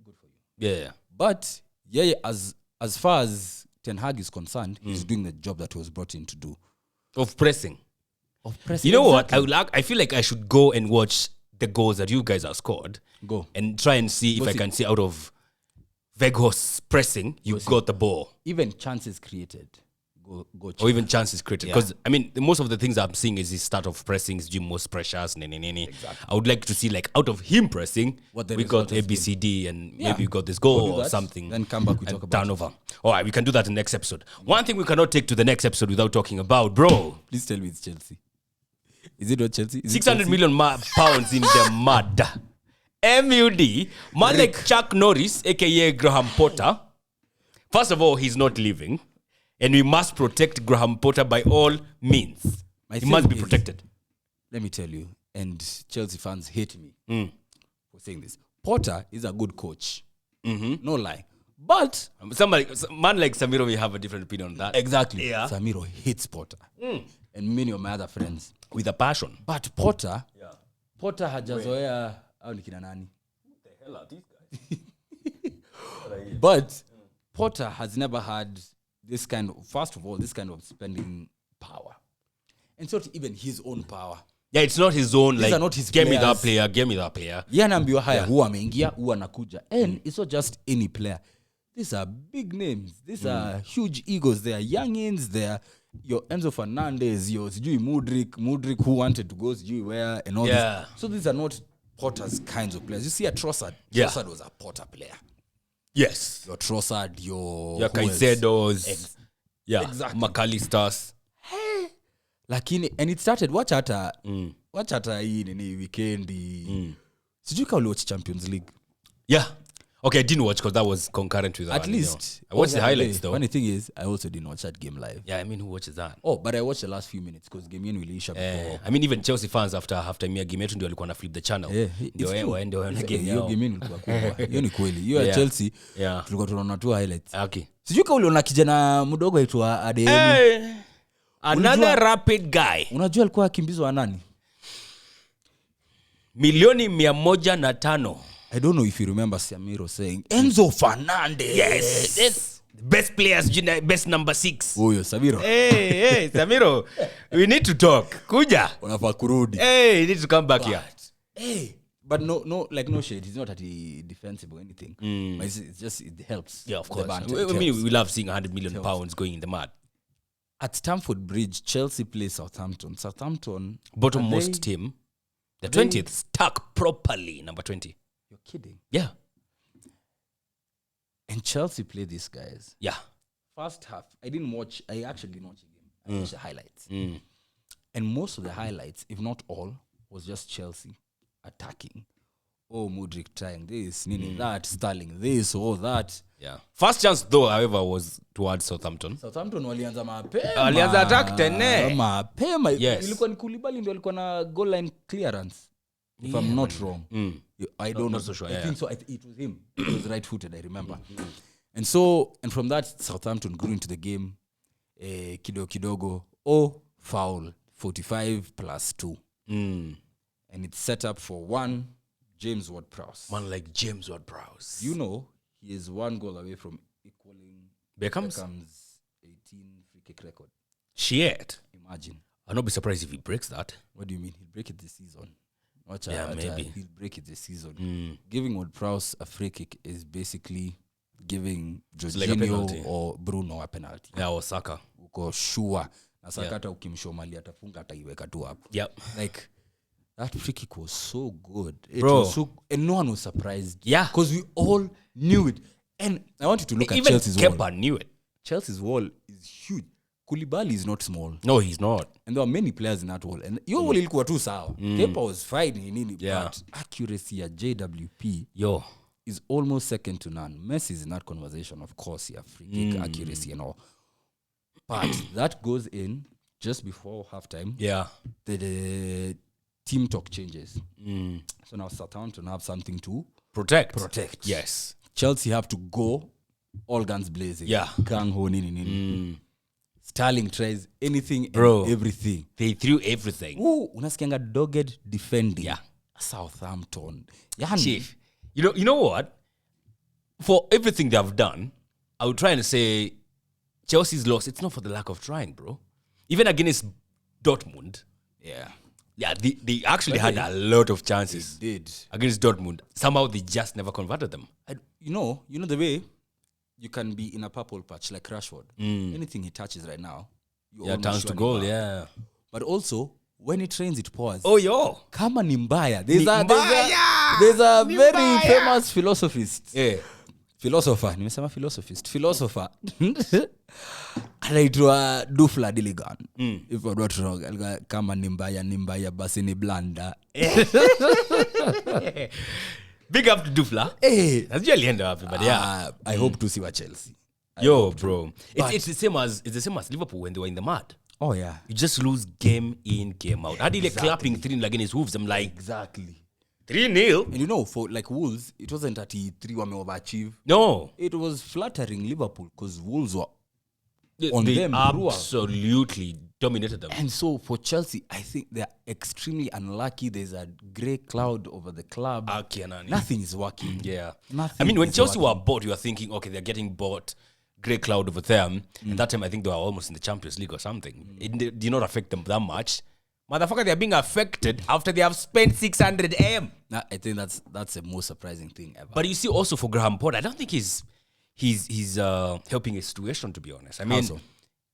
Good for you. Yeah. But as far as Ten Hag is concerned, he's doing the job that he was brought in to do. Of pressing. You know what? I feel like I should go and watch the goals that you guys have scored. Go. And try and see if I can see out of Weghorst's pressing, you got the ball. Even chances created. Go check. Or even chances created. Because, I mean, most of the things I'm seeing is his start of pressing, his most pressures, Exactly. I would like to see, like, out of him pressing, we got A, B, C, D, and maybe we got this goal or something. Then come back, we talk about turnover. All right, we can do that in the next episode. One thing we cannot take to the next episode without talking about, bro. Please tell me it's Chelsea. Is it not Chelsea? 600 million pounds in the mud. MUD, man like Chuck Norris, a.k.a. Graham Potter. First of all, he's not leaving. And we must protect Graham Potter by all means. He must be protected. Let me tell you, and Chelsea fans hate me for saying this. Potter is a good coach. No lie. But man like Samiro may have a different opinion on that. Exactly. Yeah. Samiro hates Potter. And many of my other friends. With a passion. But Potter hajazoea au ni kina nani? What the hell are these guys? But Potter has never had this kind of spending power. And so even his own power. Yeah, it's not his own. These like, are not his give me players. that player. Yanaambiwa haya huwa ameingia, huwa anakuja. And it's not just any player. These are big names. These are huge egos. They are youngins. They are your Enzo Fernandez, your sijui Mudrik who wanted to go sijui where and all this. So these are not Potter's kinds of players. You see a Trossard. Trossard was a Potter player. Yes. Your Trossard, your Caicedos. Exactly. McAllister's. Lakini, and it started, watch hata hii nini weekend. Sijui ka uliwatch Champions League. Yeah. Okay, I didn't watch because that was concurrent with that. At least. I watched the highlights though. Funny thing is, I also didn't watch that game live. Yeah, I mean, who watches that? Oh, but I watched the last few minutes because game yenu iliisha before. I mean, even Chelsea fans after mia game yetu ndio walikuwa na flip the channel. Ndio waende na game yao. Hiyo game yenu ilikuwa kubwa. Hiyo ni kweli. Hiyo ya Chelsea tulikuwa tunaona tu highlights. Okay. Sijui ka uliona kijana mdogo aitwa Adeyemi. Hey, another rapid guy. Unajua alikuwa akimbizwa nani? Milioni 105. I don't know if you remember Samiro saying Enzo Fernandez. Yes. Best players, best number 6. Huyo Samiro. Hey, Samiro. We need to talk. Kuja. Unafaa kurudi. Hey, you need to come back here. Hey, but no shade. He's not at the defensive or anything. But it's just, it helps. Yeah, of course. We love seeing 100 million pounds going in the mud. At Stamford Bridge, Chelsea plays Southampton. Southampton, bottommost team. The 20th stuck properly, number 20. You're kidding. Yeah. And Chelsea play these guys. Yeah. First half, I actually didn't watch the game. I watched the highlights. And most of the highlights, if not all, was just Chelsea attacking. Oh, Mudrik trying this, Nini that, Sterling this, all that. Yeah. First chance though, however, was towards Southampton. Southampton walianza mapema. Walianza attack tene. Mapema. Yes. Ilikuwa ni Koulibaly ndio alikuwa na goal line clearance. If I'm not wrong. I don't know. So sure, I think so. It was him. He was right-footed, I remember. And from that, Southampton grew into the game. Kidogo. Foul. 45 plus 2. And it's set up for one James Ward-Prowse. Man like James Ward-Prowse. You know, he is one goal away from equaling Beckham's 18 free kick record. Shit. Imagine. I'll not be surprised if he breaks that. What do you mean? He'll break it this season. Maybe. He'll break it this season. Giving Ward-Prowse a free kick is basically giving Jorginho or Bruno a penalty. Yeah, or Saka. uko sure na sakata ukimshow mali atafunga ataiweka tu hapo. Yep. Like that free kick was so good. It Bro. was so, and no one was surprised. Yeah. Because we all knew it. And I want you to look at Even Chelsea's Kepa wall. knew it. Chelsea's wall is huge. Koulibaly is not small. No, he's not. And there are many players in that wall. And your wall ilikuwa tu sawa. Kepa was fine nini, Yeah. but accuracy at JWP Yo. is almost second to none. Messi is in that conversation, of course, yeah, free kick accuracy and all. But that goes in just before halftime. Yeah. The team talk changes. So now Southampton have something to Protect. Yes. Chelsea have to go all guns blazing. Yeah. Gang ho nini. Sterling tries anything Bro. and everything. They threw everything. Ooh, unasikianga dogged defending. Yeah. Southampton. Yani, Chief. You know what? For everything they have done, I would try and say Chelsea's loss, it's not for the lack of trying, bro. Even against Dortmund, yeah. yeah, they actually had a lot of chances They did. against Dortmund. Somehow they just never converted them. You know the way you can be in a purple patch like Rashford. Anything he touches right now, you Yeah, almost turns to sure goal, ni mbaya. yeah. But also when he trains, it pours. Oh, yo. Kama ni mbaya. Ni mbaya! There's a Ni very mbaya! famous philosophist. Yeah. Nimesema philosopher anaitwa Dufla Diligan. If I'm not wrong, alikuwa kama ni mbaya basi ni blanda. Big up to Dufla. Hey, That's alienda wapi, but yeah. I hope to see what Chelsea. Yo, bro. But- It's the same as Liverpool when they were in the mud. Oh yeah. You just lose game in, game out. How did they clapping 3-0 against Wolves? I'm like, Exactly. 3-0? And you know, for like Wolves, it wasn't that 3 wame overachieve. No. It was flattering Liverpool because Wolves were on They them throughout. absolutely dominated them. And so for Chelsea, I think they're extremely unlucky. There's a grey cloud over the club. Nothing is working. Yeah. Nothing I mean, when is Chelsea working. were bought, you were thinking, okay, they're getting bought. Grey cloud over them. And that time, I think they were almost in the Champions League or something. It did not affect them that much. Motherfucker, they're being affected after they have spent 600 M. I think that's the most surprising thing ever. But you see, also for Graham Potter, I don't think he's helping his situation, to be honest. I mean, so?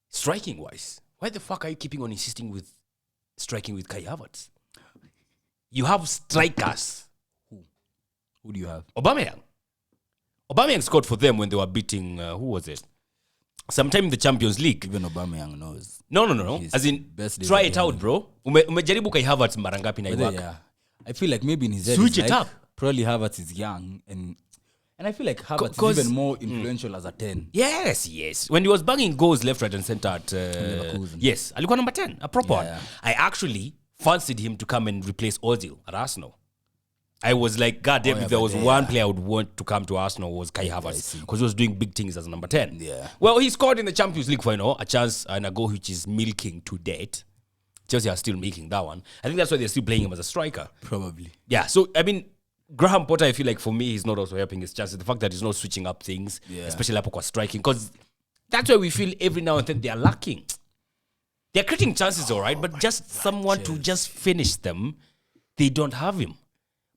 striking wise, why the fuck are you keeping on insisting with striking with Kai Havertz? You have strikers. Who do you have? Aubameyang scored for them when they were beating, who was it? Sometime in the Champions League. Even Aubameyang knows. No. His As in, best days try are it out, behind. bro. Umejaribu Kai Havertz mara ngapi na But iwaka? yeah, I feel like maybe in his head, Switch it's it like, up. Probably Havertz is young, and I feel like Havertz 'Cause- is even more influential as a 10. Yes. When he was banging goals left, right, and center at Leverkusen. yes, alikuwa number 10, a proper one. Yeah. I actually fancied him to come and replace Ozil at Arsenal. I was like, God damn, if there was one player I would want to come to Arsenal was Kai Havertz because he was doing big things as number 10. Yeah. Well, he scored in the Champions League final, a chance and a goal which is milking to date. Chelsea are still milking that one. I think that's why they're still playing him as a striker. Probably. Yeah, so I mean, Graham Potter, I feel like for me, he's not also helping his chances. The fact that he's not switching up things, especially Apoko striking, because that's why we feel every now and then they are lacking. They're creating chances, all right, but just someone to just finish them, they don't have him.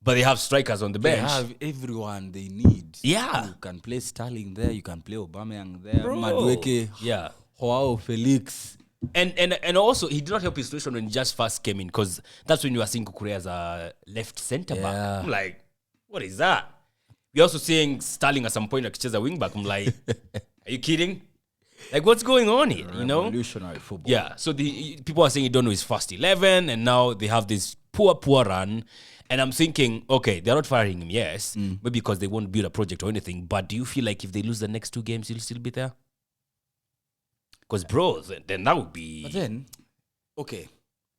But they have strikers on the They bench. have everyone they need. Yeah. You can play Sterling there. You can play Aubameyang there. Bro. Madueke. Yeah. Joao Felix. And also, he did not help his situation when he just first came in, because that's when you were seeing Kukurea as a left center back. Yeah. I'm like, what is that? We're also seeing Sterling at some point akicheza wing back. I'm like, are you kidding? Like, what's going on here? You know? Revolutionary football. Yeah. So people are saying he don't know his first 11, and now they have this poor run. And I'm thinking, okay, they're not firing him, yes, maybe because they won't build a project or anything. But do you feel like if they lose the next 2 games, he'll still be there? Because, bro, then that would be... But then, okay.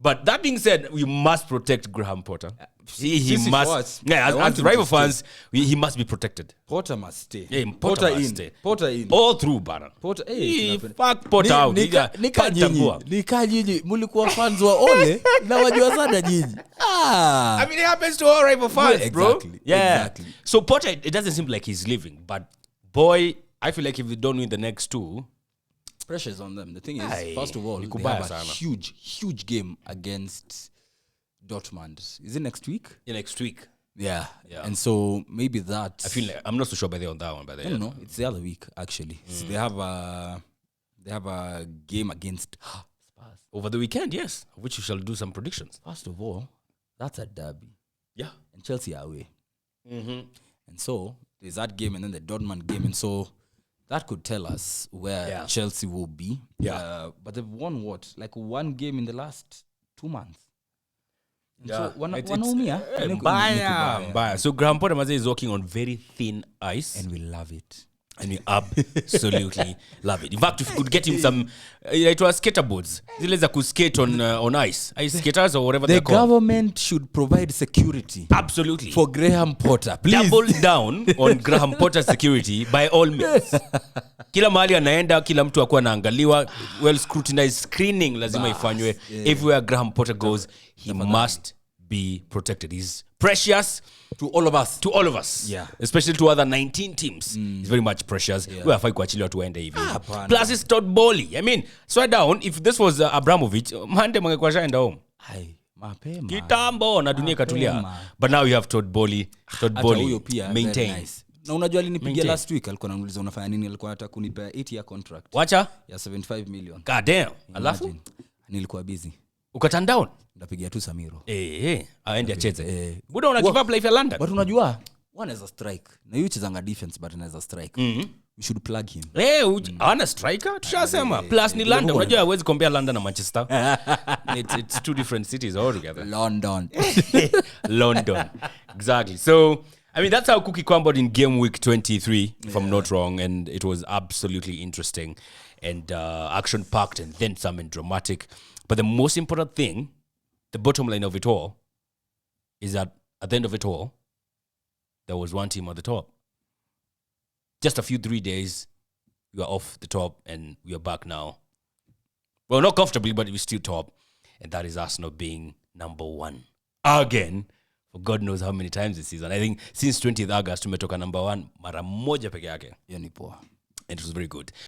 But that being said, we must protect Graham Potter. He Sissy must. Force, Yeah, I want as him rival to stay. fans, he must be protected. Potter must stay. Yeah, Potter must in. stay. Potter in. All through, Bana. Potter, Fuck Potter out. Nika nyinyi mulikuwa fans wa Ole na wajua sana nyinyi. I mean, it happens to all rival fans, Yeah, bro. exactly, Yeah. exactly. So Potter, it doesn't seem like he's leaving. But, boy, I feel like if they don't win the next 2... Pressure's on them. The thing is, Aye, first of all, they nikubaya have a sana. huge game against Dortmund. Is it next week? Yeah, next week. Yeah. Yeah. And so maybe that... I feel like I'm not so sure by the on that one, by the I don't know. It's the other week, actually. So they have They have a game against Spurs. Over the weekend, yes. Of which we shall do some predictions. First of all, that's a derby. Yeah. And Chelsea are away. Mm-hmm. And so there's that game and then the Dortmund game. And so that could tell us where Chelsea will be. Yeah. But they've won what? Like one game in the last 2 months. Yeah. So wanaumia. Mbaya. So Graham Potter Maze is walking on very thin ice. And we love it. And we absolutely love it. In fact, if you could get him some, it was skater boards. Zile za skate on ice. Ice skaters or whatever they're called. The government should provide security. Absolutely. For Graham Potter. Please. Double down on Graham Potter security by all means. Kila mahali anaenda, kila mtu akuwa naangaliwa, well scrutinized screening lazima ifanywe. Everywhere Graham Potter goes, he must be protected. He's precious to all of us. To all of us. Yeah. Especially to other 19 teams. He's very much precious. We have kuachiliwa tuende hivi. Plus it's Todd Bowley. I mean, swear down, if this was Abramovich, Mande mangekuwa shaenda home. Mapema. Kitambo na dunia katulia. But now you have Todd Bowley. Todd Bowley maintain. Nice. Na unajua alinipigia last week alikuwa ananiuliza unafanya nini, alikuwa anataka kunipa 8-year contract. Wacha? Ya 75 million. God damn. Alafu nilikuwa busy. Ukaturn down? Ndapigia tu Samiro. Aende acheze. Buda una give up life ya London. But unajua one is a strike. Na yeye chezanga defense but anaweza strike. We should plug him. Ana striker tushasema. Plus ni London. Unajua hawezi compare London na Manchester. It's two different cities altogether. London. Exactly. So I mean, that's how Cookie crumbled in game week 23, if I'm not wrong, and it was absolutely interesting and action-packed and then some and dramatic. But the most important thing, the bottom line of it all, is that at the end of it all, there was one team at the top. Just a few 3 days, we are off the top and we are back now. Well, not comfortably, but we're still top. And that is Arsenal being number one. Again. For God knows how many times this season. I think since 20th August, tumetoka number one mara moja peke yake. Hiyo ni poa. And it was very good.